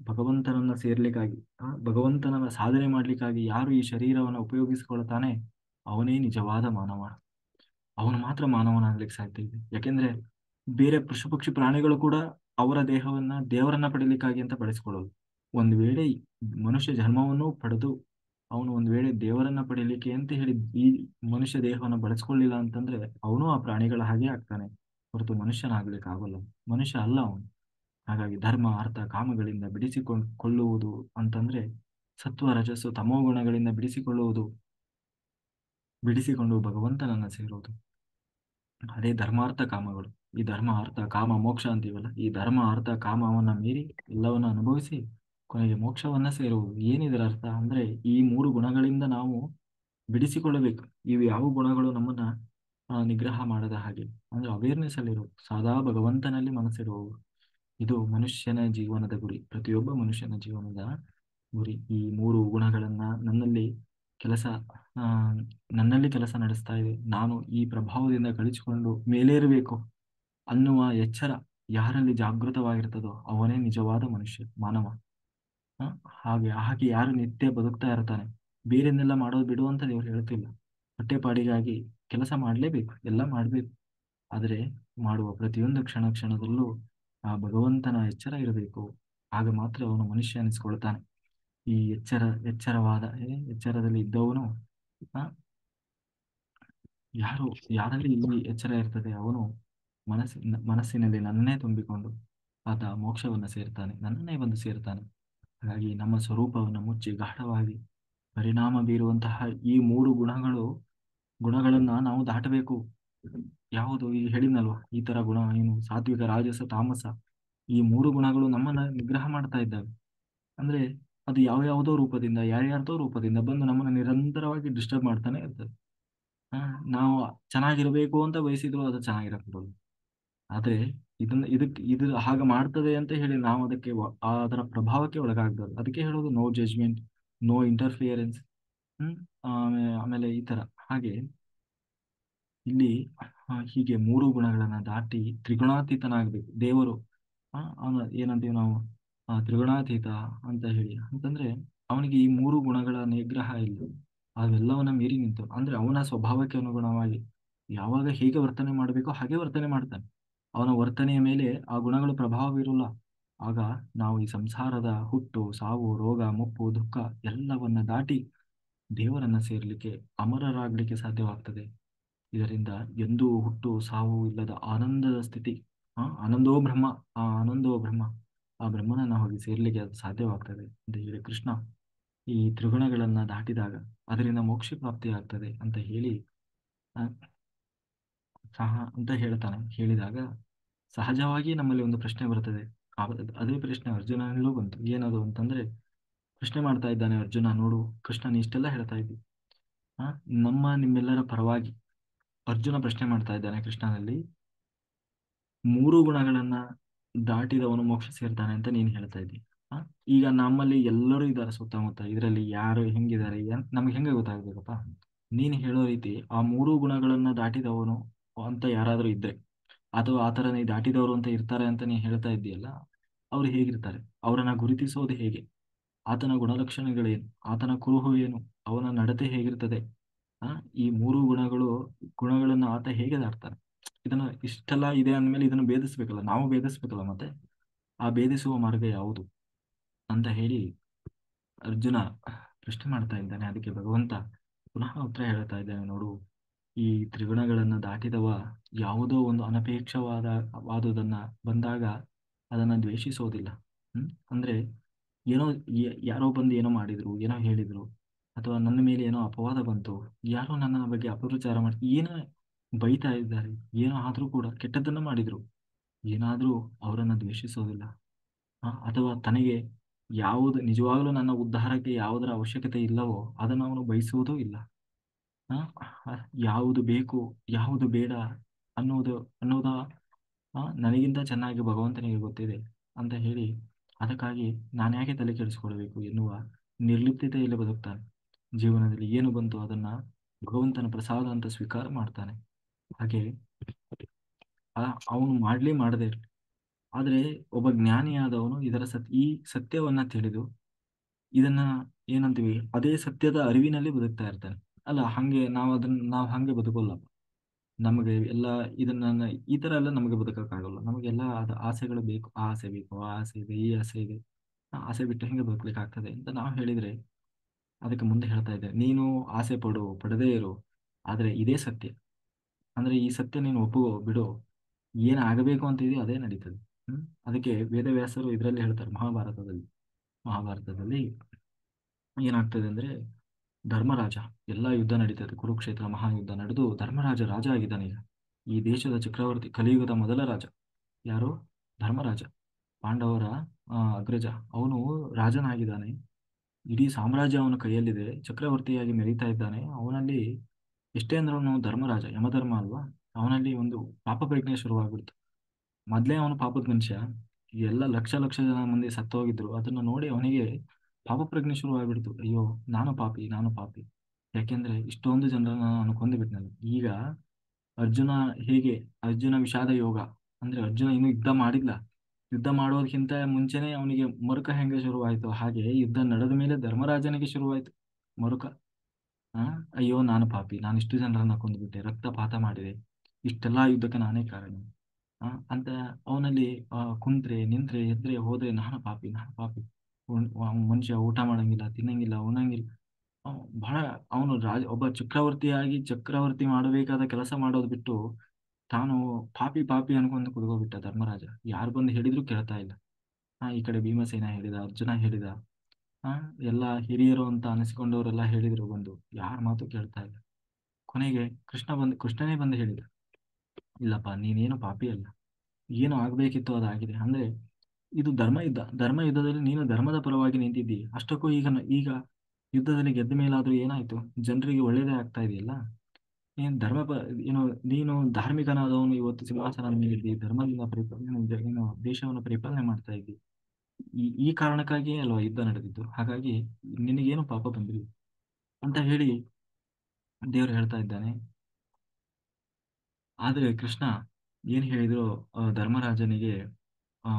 ಭಗವಂತನನ್ನ ಸೇರ್ಲಿಕ್ಕಾಗಿ, ಭಗವಂತನನ್ನ ಸಾಧನೆ ಮಾಡ್ಲಿಕ್ಕಾಗಿ ಯಾರು ಈ ಶರೀರವನ್ನು ಉಪಯೋಗಿಸಿಕೊಳ್ತಾನೆ ಅವನೇ ನಿಜವಾದ ಮಾನವ. ಅವನು ಮಾತ್ರ ಮಾನವನಾಗ್ಲಿಕ್ಕೆ ಸಾಧ್ಯ ಇದೆ. ಯಾಕೆಂದ್ರೆ ಬೇರೆ ಪಶು ಪಕ್ಷಿ ಪ್ರಾಣಿಗಳು ಕೂಡ ಅವರ ದೇಹವನ್ನ ದೇವರನ್ನ ಪಡಿಲಿಕ್ಕಾಗಿ ಅಂತ ಬಳಸಿಕೊಳ್ಳೋದು. ಒಂದು ವೇಳೆ ಮನುಷ್ಯ ಜನ್ಮವನ್ನು ಪಡೆದು ಅವನು ಒಂದು ವೇಳೆ ದೇವರನ್ನ ಪಡಿಲಿಕ್ಕೆ ಅಂತ ಹೇಳಿ ಈ ಮನುಷ್ಯ ದೇಹವನ್ನು ಬಳಸ್ಕೊಳ್ಳಿಲ್ಲ ಅಂತಂದ್ರೆ ಅವನು ಆ ಪ್ರಾಣಿಗಳ ಹಾಗೆ ಆಗ್ತಾನೆ, ಹೊರತು ಮನುಷ್ಯನಾಗ್ಲಿಕ್ಕೆ ಆಗೋಲ್ಲ. ಮನುಷ್ಯ ಅಲ್ಲ ಅವನು. ಹಾಗಾಗಿ ಧರ್ಮ ಅರ್ಥ ಕಾಮಗಳಿಂದ ಬಿಡಿಸಿಕೊಳ್ಳುವುದು ಅಂತಂದ್ರೆ ಸತ್ವ ರಜಸ್ಸು ತಮೋ ಗುಣಗಳಿಂದ ಬಿಡಿಸಿಕೊಂಡು ಭಗವಂತನನ್ನ ಸೇರುವುದು. ಅದೇ ಧರ್ಮಾರ್ಥ ಕಾಮಗಳು. ಈ ಧರ್ಮ ಅರ್ಥ ಕಾಮ ಮೋಕ್ಷ ಅಂತೀವಲ್ಲ, ಈ ಧರ್ಮ ಅರ್ಥ ಕಾಮವನ್ನ ಮೀರಿ ಎಲ್ಲವನ್ನ ಅನುಭವಿಸಿ ಕೊನೆಗೆ ಮೋಕ್ಷವನ್ನ ಸೇರುವುದು. ಏನಿದರ ಅರ್ಥ ಅಂದ್ರೆ ಈ ಮೂರು ಗುಣಗಳಿಂದ ನಾವು ಬಿಡಿಸಿಕೊಳ್ಳಬೇಕು. ಇವು ಯಾವ ಗುಣಗಳು ನಮ್ಮನ್ನ ನಿಗ್ರಹ ಮಾಡದ ಹಾಗೆ ಅಂದ್ರೆ ಅವೇರ್ನೆಸ್ ಅಲ್ಲಿರುವುದು, ಸದಾ ಭಗವಂತನಲ್ಲಿ ಮನಸ್ಸಿರುವವು. ಇದು ಮನುಷ್ಯನ ಜೀವನದ ಗುರಿ, ಪ್ರತಿಯೊಬ್ಬ ಮನುಷ್ಯನ ಜೀವನದ ಗುರಿ. ಈ ಮೂರು ಗುಣಗಳನ್ನ ಕೆಲಸ ಆ ನನ್ನಲ್ಲಿ ಕೆಲಸ ನಡೆಸ್ತಾ ಇದೆ, ನಾನು ಈ ಪ್ರಭಾವದಿಂದ ಗಳಿಸಿಕೊಂಡು ಮೇಲೇರಬೇಕು ಅನ್ನುವ ಎಚ್ಚರ ಯಾರಲ್ಲಿ ಜಾಗೃತವಾಗಿರ್ತದೋ ಅವನೇ ನಿಜವಾದ ಮನುಷ್ಯ, ಮಾನವ. ಹ? ಹಾಗೆ ಯಾರು ನಿತ್ಯ ಬದುಕ್ತಾ ಇರ್ತಾನೆ, ಬೇರೆನ್ನೆಲ್ಲ ಮಾಡೋದು ಬಿಡು ಅಂತ ದೇವ್ರು ಹೇಳ್ತಿಲ್ಲ. ಹೊಟ್ಟೆಪಾಡಿಗಾಗಿ ಕೆಲಸ ಮಾಡ್ಲೇಬೇಕು, ಎಲ್ಲ ಮಾಡ್ಬೇಕು. ಆದರೆ ಮಾಡುವ ಪ್ರತಿಯೊಂದು ಕ್ಷಣದಲ್ಲೂ ಆ ಭಗವಂತನ ಎಚ್ಚರ ಇರಬೇಕು. ಆಗ ಮಾತ್ರ ಅವನು ಮನುಷ್ಯ ಅನಿಸ್ಕೊಳ್ತಾನೆ. ಈ ಎಚ್ಚರದಲ್ಲಿ ಇದ್ದವನು ಆ, ಯಾರಲ್ಲಿ ಈ ಎಚ್ಚರ ಇರ್ತದೆ ಅವನು ಮನಸ್ಸಿನಲ್ಲಿ ನನ್ನನ್ನೇ ತುಂಬಿಕೊಂಡು ಆತ ಮೋಕ್ಷವನ್ನು ಸೇರ್ತಾನೆ, ನನ್ನನ್ನೇ ಬಂದು ಸೇರ್ತಾನೆ. ಹಾಗಾಗಿ ನಮ್ಮ ಸ್ವರೂಪವನ್ನು ಮುಚ್ಚಿ ಗಾಢವಾಗಿ ಪರಿಣಾಮ ಬೀರುವಂತಹ ಈ ಮೂರು ಗುಣಗಳನ್ನ ನಾವು ದಾಟಬೇಕು. ಯಾವುದು ಈ ಹೇಳಿದ್ನಲ್ವ, ಈ ತರ ಗುಣ ಏನು ಸಾತ್ವಿಕ ರಾಜಸ ತಾಮಸ, ಈ ಮೂರು ಗುಣಗಳು ನಮ್ಮನ್ನ ನಿಗ್ರಹ ಮಾಡ್ತಾ ಇದ್ದಾವೆ. ಅಂದ್ರೆ ಅದು ಯಾವುದೋ ರೂಪದಿಂದ ಯಾರ್ಯಾರ್ದೋ ರೂಪದಿಂದ ಬಂದು ನಮ್ಮನ್ನ ನಿರಂತರವಾಗಿ ಡಿಸ್ಟರ್ಬ್ ಮಾಡ್ತಾನೆ ಇರ್ತದೆ. ನಾವು ಚೆನ್ನಾಗಿರ್ಬೇಕು ಅಂತ ಬಯಸಿದ್ರು ಅದು ಚೆನ್ನಾಗಿರಕ್ಬಿಡೋದು. ಆದ್ರೆ ಇದು ಹಾಗೆ ಮಾಡ್ತದೆ ಅಂತ ಹೇಳಿ ನಾವು ಅದರ ಪ್ರಭಾವಕ್ಕೆ ಒಳಗಾಗ್ಬಾರ್ದು. ಅದಕ್ಕೆ ಹೇಳೋದು ನೋ ಜಜ್ಮೆಂಟ್, ನೋ ಇಂಟರ್ಫಿಯರೆನ್ಸ್. ಆಮೇಲೆ ಈ ತರ ಹಾಗೆ ಇಲ್ಲಿ ಹೀಗೆ ಮೂರು ಗುಣಗಳನ್ನ ದಾಟಿ ತ್ರಿಗುಣಾತೀತನಾಗ್ಬೇಕು ದೇವರು. ಏನಂತೀವಿ ನಾವು ತ್ರಿಗುಣಾತೀತ ಅಂತ ಹೇಳಿ ಅಂತಂದ್ರೆ ಅವನಿಗೆ ಈ ಮೂರು ಗುಣಗಳ ನಿಗ್ರಹ ಇಲ್ಲ, ಅವೆಲ್ಲವನ್ನ ಮೀರಿ ನಿಂತು ಅಂದ್ರೆ ಅವನ ಸ್ವಭಾವಕ್ಕೆ ಅನುಗುಣವಾಗಿ ಯಾವಾಗ ಹೇಗೆ ವರ್ತನೆ ಮಾಡಬೇಕೋ ಹಾಗೆ ವರ್ತನೆ ಮಾಡ್ತಾನೆ. ಅವನ ವರ್ತನೆಯ ಮೇಲೆ ಆ ಗುಣಗಳು ಪ್ರಭಾವ ಬೀರಲ್ಲ. ಆಗ ನಾವು ಈ ಸಂಸಾರದ ಹುಟ್ಟು ಸಾವು ರೋಗ ಮುಪ್ಪು ದುಃಖ ಎಲ್ಲವನ್ನ ದಾಟಿ ದೇವರನ್ನ ಸೇರ್ಲಿಕ್ಕೆ ಅಮರರಾಗ್ಲಿಕ್ಕೆ ಸಾಧ್ಯವಾಗ್ತದೆ. ಇದರಿಂದ ಎಂದೂ ಹುಟ್ಟು ಸಾವು ಇಲ್ಲದ ಆನಂದದ ಸ್ಥಿತಿ, ಆನಂದೋ ಬ್ರಹ್ಮ, ಆನಂದೋ ಬ್ರಹ್ಮ, ಆ ಬ್ರಹ್ಮನನ್ನ ಹೋಗಿ ಸೇರ್ಲಿಕ್ಕೆ ಅದು ಸಾಧ್ಯವಾಗ್ತದೆ ಅಂತ ಹೇಳಿ ಕೃಷ್ಣ ಈ ತ್ರಿಗುಣಗಳನ್ನ ದಾಟಿದಾಗ ಅದರಿಂದ ಮೋಕ್ಷ ಪ್ರಾಪ್ತಿ ಆಗ್ತದೆ ಅಂತ ಹೇಳಿ ಆ, ಹೇಳ್ತಾನೆ. ಹೇಳಿದಾಗ ಸಹಜವಾಗಿ ನಮ್ಮಲ್ಲಿ ಒಂದು ಪ್ರಶ್ನೆ ಬರ್ತದೆ. ಅದೇ ಪ್ರಶ್ನೆ ಅರ್ಜುನನಲ್ಲೂ ಬಂತು. ಏನದು ಅಂತಂದ್ರೆ ಪ್ರಶ್ನೆ ಮಾಡ್ತಾ ಇದ್ದಾನೆ ಅರ್ಜುನ, ನೋಡು ಕೃಷ್ಣ ನೀ ಇಷ್ಟೆಲ್ಲ ಹೇಳ್ತಾ ಇದ್ದಿ, ನಿಮ್ಮೆಲ್ಲರ ಪರವಾಗಿ ಅರ್ಜುನ ಪ್ರಶ್ನೆ ಮಾಡ್ತಾ ಇದ್ದಾನೆ ಕೃಷ್ಣನಲ್ಲಿ, ಮೂರು ಗುಣಗಳನ್ನ ದಾಟಿದವನು ಮೋಕ್ಷ ಸೇರ್ತಾನೆ ಅಂತ ನೀನ್ ಹೇಳ್ತಾ ಇದ್ದಿ. ಆ ಈಗ ನಮ್ಮಲ್ಲಿ ಎಲ್ಲರೂ ಇದ್ದಾರೆ ಸುತ್ತಮುತ್ತ, ಇದರಲ್ಲಿ ಯಾರು ಹೆಂಗಿದ್ದಾರೆ ನಮ್ಗೆ ಹೆಂಗೆ ಗೊತ್ತಾಗ್ಬೇಕಪ್ಪ? ನೀನ್ ಹೇಳೋ ರೀತಿ ಆ ಮೂರು ಗುಣಗಳನ್ನ ದಾಟಿದವನು ಅಂತ ಯಾರಾದ್ರೂ ಇದ್ರೆ, ಅಥವಾ ಆತರ ನೀ ದಾಟಿದವರು ಅಂತ ಇರ್ತಾರೆ ಅಂತ ನೀ ಹೇಳ್ತಾ ಇದ್ದೀಯಲ್ಲ, ಅವ್ರು ಹೇಗಿರ್ತಾರೆ? ಅವರನ್ನ ಗುರುತಿಸೋದು ಹೇಗೆ? ಆತನ ಗುಣಲಕ್ಷಣಗಳೇನು? ಆತನ ಕುರುಹು ಏನು? ಅವನ ನಡತೆ ಹೇಗಿರ್ತದೆ? ಆ ಈ ಮೂರು ಗುಣಗಳನ್ನ ಆತ ಹೇಗೆ ದಾಟ್ತಾನೆ? ಇದನ್ನ ಇಷ್ಟೆಲ್ಲ ಇದೆ ಅಂದ್ಮೇಲೆ ಇದನ್ನು ಭೇದಿಸ್ಬೇಕಲ್ಲ, ನಾವು ಭೇದಿಸ್ಬೇಕಲ್ಲ. ಮತ್ತೆ ಆ ಭೇದಿಸುವ ಮಾರ್ಗ ಯಾವುದು ಅಂತ ಹೇಳಿ ಅರ್ಜುನ ಪ್ರಶ್ನೆ ಮಾಡ್ತಾ ಇದ್ದಾನೆ. ಅದಕ್ಕೆ ಭಗವಂತ ಪುನಃ ಉತ್ತರ ಹೇಳ್ತಾ ಇದ್ದಾನೆ, ನೋಡು ಈ ತ್ರಿಗುಣಗಳನ್ನ ದಾಟಿದವ ಯಾವುದೋ ಒಂದು ವಾದುದನ್ನ ಬಂದಾಗ ಅದನ್ನ ದ್ವೇಷಿಸೋದಿಲ್ಲ. ಅಂದ್ರೆ ಏನೋ ಯಾರೋ ಬಂದು ಏನೋ ಮಾಡಿದ್ರು, ಏನೋ ಹೇಳಿದ್ರು, ಅಥವಾ ನನ್ನ ಮೇಲೆ ಏನೋ ಅಪವಾದ ಬಂತು, ಯಾರೋ ನನ್ನ ಬಗ್ಗೆ ಅಪಪ್ರಚಾರ ಮಾಡಿ ಏನೋ ಬೈತಾ ಇದ್ದಾರೆ, ಏನೋ ಆದ್ರೂ ಕೂಡ ಕೆಟ್ಟದ್ದನ್ನ ಮಾಡಿದ್ರು, ಏನಾದ್ರೂ ಅವರನ್ನ ದ್ವೇಷಿಸೋದಿಲ್ಲ. ಅಥವಾ ತನಗೆ ಯಾವುದು ನಿಜವಾಗ್ಲೂ ನನ್ನ ಉದ್ಧಾರಕ್ಕೆ ಯಾವುದರ ಅವಶ್ಯಕತೆ ಇಲ್ಲವೋ ಅದನ್ನು ಅವನು ಬಯಸುವುದೂ ಇಲ್ಲ. ಆ, ಯಾವುದು ಬೇಕು ಯಾವುದು ಬೇಡ ಅನ್ನೋದ ನನಗಿಂತ ಚೆನ್ನಾಗಿ ಭಗವಂತನಿಗೆ ಗೊತ್ತಿದೆ ಅಂತ ಹೇಳಿ, ಅದಕ್ಕಾಗಿ ನಾನು ಯಾಕೆ ತಲೆ ಕೆಡಿಸ್ಕೊಳ್ಬೇಕು ಎನ್ನುವ ನಿರ್ಲಿಪ್ತತೆಯಲ್ಲಿ ಬದುಕ್ತಾನೆ. ಜೀವನದಲ್ಲಿ ಏನು ಬಂತು ಅದನ್ನ ಭಗವಂತನ ಪ್ರಸಾದ ಅಂತ ಸ್ವೀಕಾರ ಮಾಡ್ತಾನೆ. ಹಾಗೆ ಅವನು ಮಾಡದೇ ಇರಲಿ, ಆದ್ರೆ ಒಬ್ಬ ಜ್ಞಾನಿಯಾದವನು ಈ ಸತ್ಯವನ್ನ ತಿಳಿದು ಇದನ್ನ ಏನಂತೀವಿ ಅದೇ ಸತ್ಯದ ಅರಿವಿನಲ್ಲಿ ಬದುಕ್ತಾ ಇರ್ತಾನೆ. ಅಲ್ಲ ಹಂಗೆ ನಾವು ಹಂಗೆ ಬದುಕೋಲ್ಲ. ನಮಗೆ ಎಲ್ಲ ಇದನ್ನ ಈ ತರ ಎಲ್ಲ ನಮಗೆ ಬದುಕಕ್ಕಾಗಲ್ಲ. ನಮಗೆಲ್ಲ ಅದು ಆಸೆಗಳು ಬೇಕು. ಆ ಆಸೆ ಬೇಕು, ಆ ಆಸೆ ಇದೆ, ಈ ಆಸೆ ಇದೆ. ಆ ಆಸೆ ಬಿಟ್ಟು ಹೆಂಗೆ ಬದುಕಲಿಕ್ಕೆ ಆಗ್ತದೆ ಅಂತ ನಾವು ಹೇಳಿದ್ರೆ, ಅದಕ್ಕೆ ಮುಂದೆ ಹೇಳ್ತಾ ಇದ್ದೆ, ನೀನು ಆಸೆ ಪಡು, ಪಡದೇ ಇರು, ಆದ್ರೆ ಇದೇ ಸತ್ಯ. ಅಂದ್ರೆ ಈ ಸತ್ಯ ನೀನು ಒಪ್ಪುಗೋ, ಬಿಡು, ಏನ್ ಆಗಬೇಕು ಅಂತ ಇದೆಯೋ ಅದೇ ನಡೀತದೆ. ಅದಕ್ಕೆ ವೇದವ್ಯಾಸರು ಇದರಲ್ಲಿ ಹೇಳ್ತಾರೆ, ಮಹಾಭಾರತದಲ್ಲಿ ಏನಾಗ್ತದೆ ಅಂದ್ರೆ, ಧರ್ಮರಾಜ, ಎಲ್ಲಾ ಯುದ್ಧ ನಡೀತದೆ, ಕುರುಕ್ಷೇತ್ರ ಮಹಾಯುದ್ಧ ನಡೆದು ಧರ್ಮರಾಜ ರಾಜ ಆಗಿದ್ದಾನೆ ಈಗ. ಈ ದೇಶದ ಚಕ್ರವರ್ತಿ, ಕಲಿಯುಗದ ಮೊದಲ ರಾಜ ಯಾರು? ಧರ್ಮರಾಜ, ಪಾಂಡವರ ಅಗ್ರಜ. ಅವನು ರಾಜನಾಗಿದ್ದಾನೆ. ಇಡೀ ಸಾಮ್ರಾಜ್ಯ ಅವನ ಕೈಯಲ್ಲಿದೆ, ಚಕ್ರವರ್ತಿಯಾಗಿ ಮೆರೀತಾ ಇದ್ದಾನೆ. ಅವನಲ್ಲಿ ಎಷ್ಟೇ ಅಂದ್ರೂ ಅವನು ಧರ್ಮರಾಜ, ಯಮಧರ್ಮ ಅಲ್ವಾ. ಅವನಲ್ಲಿ ಒಂದು ಪಾಪ ಪ್ರಜ್ಞೆ ಶುರುವಾಗ್ಬಿಡ್ತು. ಮೊದ್ಲೇ ಅವನು ಪಾಪದ ಮನುಷ್ಯ. ಎಲ್ಲ ಲಕ್ಷ ಲಕ್ಷ ಜನ ಮಂದಿ ಸತ್ತು ಹೋಗಿದ್ರು, ಅದನ್ನ ನೋಡಿ ಅವನಿಗೆ ಪಾಪ ಪ್ರಜ್ಞೆ ಶುರುವಾಗ್ಬಿಡ್ತು. ಅಯ್ಯೋ, ನಾನು ಪಾಪಿ, ನಾನು ಪಾಪಿ. ಯಾಕೆಂದ್ರೆ ಇಷ್ಟೊಂದು ಜನರನ್ನ ನಾನು ಕೊಂದು ಬಿಟ್ನಲ್ಲ. ಈಗ ಅರ್ಜುನ ಹೇಗೆ, ಅರ್ಜುನ ವಿಷಾದ ಯೋಗ, ಅಂದ್ರೆ ಅರ್ಜುನ ಇನ್ನು ಯುದ್ಧ ಮಾಡಿಲ್ಲ. ಯುದ್ಧ ಮಾಡೋದಕ್ಕಿಂತ ಮುಂಚೆನೆ ಅವನಿಗೆ ಮರುಕ ಹೆಂಗೆ ಶುರುವಾಯಿತು, ಹಾಗೆ ಯುದ್ಧ ನಡೆದ ಮೇಲೆ ಧರ್ಮರಾಜನಿಗೆ ಶುರುವಾಯಿತು ಮರುಕ. ಆ ಅಯ್ಯೋ, ನಾನು ಪಾಪಿ, ನಾನು ಇಷ್ಟು ಜನರನ್ನ ಕೊಂದುಬಿಟ್ಟೆ, ರಕ್ತಪಾತ ಮಾಡಿದೆ, ಇಷ್ಟೆಲ್ಲಾ ಯುದ್ಧಕ್ಕೆ ನಾನೇ ಕಾರಣ. ಅಂತ ಅವನಲ್ಲಿ ಕುಂತ್ರೆ ನಿಂತ್ರೆ ಎದ್ರೆ ಹೋದ್ರೆ ನಾನು ಪಾಪಿ, ನಾನು ಪಾಪಿ. ಮನುಷ್ಯ ಊಟ ಮಾಡಂಗಿಲ್ಲ, ತಿನ್ನಂಗಿಲ್ಲ, ಉಣ್ಣಂಗಿಲ್ಲ. ಬಹಳ ಅವನು ಒಬ್ಬ ಚಕ್ರವರ್ತಿಯಾಗಿ ಚಕ್ರವರ್ತಿ ಮಾಡಬೇಕಾದ ಕೆಲಸ ಮಾಡೋದು ಬಿಟ್ಟು ತಾನು ಪಾಪಿ ಪಾಪಿ ಅನ್ಕೊಂಡು ಕುತ್ಕೋಬಿಟ್ಟ ಧರ್ಮರಾಜ. ಯಾರು ಬಂದು ಹೇಳಿದ್ರು ಕೇಳ್ತಾ ಇಲ್ಲ. ಈ ಕಡೆ ಭೀಮಸೇನ ಹೇಳಿದ, ಅರ್ಜುನ ಹೇಳಿದ, ಆ ಎಲ್ಲ ಹಿರಿಯರು ಅಂತ ಅನಿಸಿಕೊಂಡವರೆಲ್ಲ ಹೇಳಿದ್ರು, ಬಂದು ಯಾರ ಮಾತು ಕೇಳ್ತಾ ಇಲ್ಲ. ಕೊನೆಗೆ ಕೃಷ್ಣನೇ ಬಂದು ಹೇಳಿದ, ಇಲ್ಲಪ್ಪ, ನೀನೇನು ಪಾಪಿ ಅಲ್ಲ, ಏನು ಆಗ್ಬೇಕಿತ್ತು ಅದಾಗಿದೆ. ಅಂದ್ರೆ ಇದು ಧರ್ಮ ಯುದ್ಧದಲ್ಲಿ ನೀನು ಧರ್ಮದ ಪರವಾಗಿ ನಿಂತಿದ್ದಿ. ಅಷ್ಟಕ್ಕೂ ಈಗ ಯುದ್ಧದಲ್ಲಿ ಗೆದ್ದ ಮೇಲಾದ್ರೂ ಏನಾಯ್ತು? ಜನರಿಗೆ ಒಳ್ಳೇದೇ ಆಗ್ತಾ ಇದೆಯಲ್ಲ. ಏನ್ ಏನು, ನೀನು ಧಾರ್ಮಿಕನಾದವನು, ಇವತ್ತು ಸಿಂಹಾಸನದ ಮೇಲಿದ್ದಿ, ಧರ್ಮದಿಂದ ಏನು ದೇಶವನ್ನು ಪರಿಪಾಲನೆ ಮಾಡ್ತಾ ಇದ್ದಿ. ಈ ಕಾರಣಕ್ಕಾಗಿಯೇ ಅಲ್ವಾ ಯುದ್ಧ ನಡೆದಿದ್ದು. ಹಾಗಾಗಿ ನಿನಗೇನು ಪಾಪ ಬಂದಿಲ್ಲ ಅಂತ ಹೇಳಿ ದೇವರು ಹೇಳ್ತಾ ಇದ್ದಾನೆ. ಆದ್ರೆ ಕೃಷ್ಣ ಏನ್ ಹೇಳಿದ್ರು ಧರ್ಮರಾಜನಿಗೆ ಆ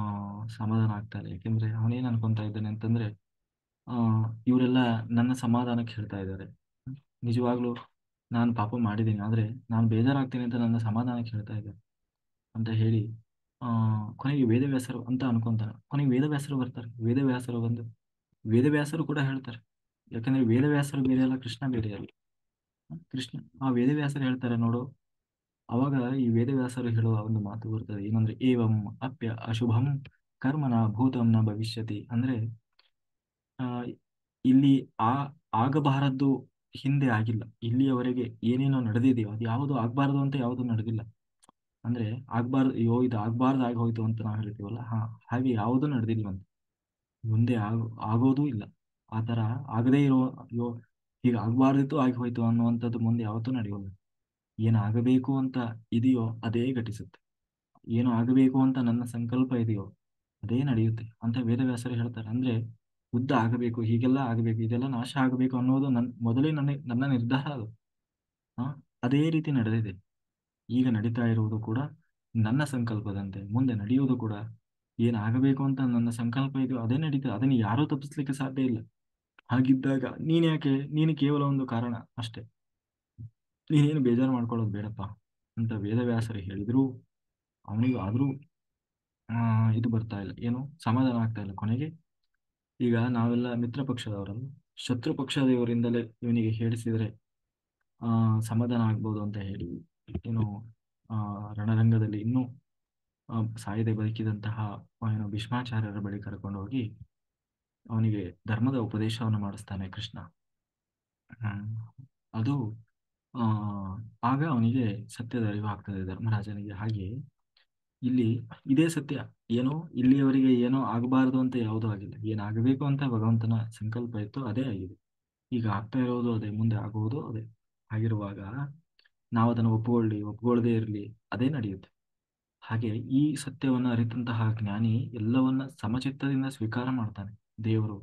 ಸಮಾಧಾನ ಆಗ್ತಾ ಇಲ್ಲ. ಯಾಕೆಂದ್ರೆ ಅವನೇನ್ ಅನ್ಕೊಂತಾ ಇದ್ದಾನೆ ಅಂತಂದ್ರೆ, ಆ ಇವರೆಲ್ಲ ನನ್ನ ಸಮಾಧಾನಕ್ಕೆ ಹೇಳ್ತಾ ಇದ್ದಾರೆ. ನಿಜವಾಗ್ಲೂ ನಾನು ಪಾಪ ಮಾಡಿದ್ದೀನಿ, ಆದ್ರೆ ನಾನು ಬೇಜಾರಾಗ್ತೀನಿ ಅಂತ ನನ್ನ ಸಮಾಧಾನಕ್ಕೆ ಹೇಳ್ತಾ ಇದ್ದಾರೆ ಅಂತ ಹೇಳಿ ಆ ಕೊನೆಗೆ ವೇದವ್ಯಾಸರು ಅಂತ ಅನ್ಕೊಂತಾನೆ. ಕೊನೆಗೆ ವೇದವ್ಯಾಸರು ಬರ್ತಾರೆ. ವೇದವ್ಯಾಸರು ಕೂಡ ಹೇಳ್ತಾರೆ. ಯಾಕಂದ್ರೆ ವೇದವ್ಯಾಸರು ಬೇರೆ ಅಲ್ಲ, ಕೃಷ್ಣ ಬೇರೆ ಅಲ್ಲ. ಕೃಷ್ಣ ವೇದವ್ಯಾಸರು ಹೇಳ್ತಾರೆ ನೋಡು. ಅವಾಗ ಈ ವೇದವ್ಯಾಸರು ಹೇಳುವ ಒಂದು ಮಾತು ಬರ್ತದೆ, ಏನಂದ್ರೆ ಏವಂ ಅಪ್ಯ ಅಶುಭಂ ಕರ್ಮನ ಭೂತಂ ನ ಭವಿಷ್ಯತಿ. ಅಂದ್ರೆ ಆ ಇಲ್ಲಿ ಆ ಆಗಬಾರದ್ದು ಹಿಂದೆ ಆಗಿಲ್ಲ. ಇಲ್ಲಿಯವರೆಗೆ ಏನೇನೋ ನಡೆದಿದೆಯೋ ಅದು ಯಾವುದು ಆಗ್ಬಾರ್ದು ಅಂತ ಯಾವುದು ನಡೆದಿಲ್ಲ. ಅಂದ್ರೆ ಆಗ್ಬಾರ್ದು, ಅಯ್ಯೋ ಇದು ಆಗ್ಬಾರ್ದು ಆಗಿ ಹೋಯ್ತು ಅಂತ ನಾವು ಹೇಳ್ತೀವಲ್ಲ, ಹಾಗೆ ಯಾವುದು ನಡೆದಿಲ್ವಂತೆ. ಮುಂದೆ ಆಗೋದೂ ಇಲ್ಲ. ಆ ತರ ಆಗದೇ ಇರೋ, ಅಯ್ಯೋ ಹೀಗೆ ಆಗ್ಬಾರ್ದಿತ್ತು ಆಗಿ ಹೋಯ್ತು ಅನ್ನುವಂಥದ್ದು ಮುಂದೆ ಯಾವತ್ತೂ ನಡೆಯೋಲ್ಲ. ಏನು ಆಗಬೇಕು ಅಂತ ಇದೆಯೋ ಅದೇ ಘಟಿಸುತ್ತೆ. ಏನು ಆಗಬೇಕು ಅಂತ ನನ್ನ ಸಂಕಲ್ಪ ಇದೆಯೋ ಅದೇ ನಡೆಯುತ್ತೆ ಅಂತ ವೇದವ್ಯಾಸರು ಹೇಳ್ತಾರೆ. ಅಂದ್ರೆ ಯುದ್ಧ ಆಗಬೇಕು, ಹೀಗೆಲ್ಲ ಆಗಬೇಕು, ಇದೆಲ್ಲ ನಾಶ ಆಗಬೇಕು ಅನ್ನೋದು ಮೊದಲೇ ನನ್ನ ನಿರ್ಧಾರ ಅದು. ಆ ಅದೇ ರೀತಿ ನಡೆದಿದೆ. ಈಗ ನಡೀತಾ ಇರುವುದು ಕೂಡ ನನ್ನ ಸಂಕಲ್ಪದಂತೆ, ಮುಂದೆ ನಡೆಯುವುದು ಕೂಡ ಏನಾಗಬೇಕು ಅಂತ ನನ್ನ ಸಂಕಲ್ಪ ಇದೆಯೋ ಅದೇ ನಡೀತದೆ. ಅದನ್ನು ಯಾರೂ ತಪ್ಪಿಸ್ಲಿಕ್ಕೆ ಸಾಧ್ಯ ಇಲ್ಲ. ಹಾಗಿದ್ದಾಗ ನೀನು ಕೇವಲ ಒಂದು ಕಾರಣ ಅಷ್ಟೇ. ನೀನೇನು ಬೇಜಾರು ಮಾಡ್ಕೊಳ್ಳೋದು ಬೇಡಪ್ಪ ಅಂತ ವೇದವ್ಯಾಸರು ಹೇಳಿದ್ರು. ಅವನಿಗೂ ಆದ್ರೂ ಇದು ಬರ್ತಾ ಇಲ್ಲ, ಏನು ಸಮಾಧಾನ ಆಗ್ತಾ ಇಲ್ಲ. ಕೊನೆಗೆ ಈಗ ನಾವೆಲ್ಲ ಮಿತ್ರ ಪಕ್ಷದವರಲ್ಲ, ಶತ್ರು ಪಕ್ಷದವರಿಂದಲೇ ಇವನಿಗೆ ಹೇಳಿಸಿದ್ರೆ ಸಮಾಧಾನ ಆಗ್ಬೋದು ಅಂತ ಹೇಳಿ ಏನು ಆ ರಣರಂಗದಲ್ಲಿ ಇನ್ನೂ ಸಾಯದೆ ಬದುಕಿದಂತಹ ಏನು ಭೀಷ್ಮಾಚಾರ್ಯರ ಬಳಿ ಕರ್ಕೊಂಡು ಹೋಗಿ ಅವನಿಗೆ ಧರ್ಮದ ಉಪದೇಶವನ್ನು ಮಾಡಿಸ್ತಾನೆ ಕೃಷ್ಣ. ಹ್ಮ್ ಅದು ಆ ಆಗ ಅವನಿಗೆ ಸತ್ಯದ ಅರಿವು ಆಗ್ತದೆ ಧರ್ಮರಾಜನಿಗೆ. ಹಾಗೆ ಇಲ್ಲಿ ಇದೇ ಸತ್ಯ. ಏನೋ ಇಲ್ಲಿಯವರೆಗೆ ಏನೋ ಆಗಬಾರದು ಅಂತ ಯಾವುದೂ ಆಗಿಲ್ಲ. ಏನಾಗಬೇಕು ಅಂತ ಭಗವಂತನ ಸಂಕಲ್ಪ ಇತ್ತು ಅದೇ ಆಗಿದೆ. ಈಗ ಆಗ್ತಾ ಇರೋದು ಅದೇ, ಮುಂದೆ ಆಗುವುದು ಅದೇ. ಹಾಗಿರುವಾಗ ನಾವು ಅದನ್ನು ಒಪ್ಕೊಳ್ಳದೇ ಇರಲಿ, ಅದೇ ನಡೆಯುತ್ತೆ. ಹಾಗೆ ಈ ಸತ್ಯವನ್ನು ಅರಿತಂತಹ ಜ್ಞಾನಿ ಎಲ್ಲವನ್ನ ಸಮಚಿತ್ತದಿಂದ ಸ್ವೀಕಾರ ಮಾಡ್ತಾನೆ. ದೇವರು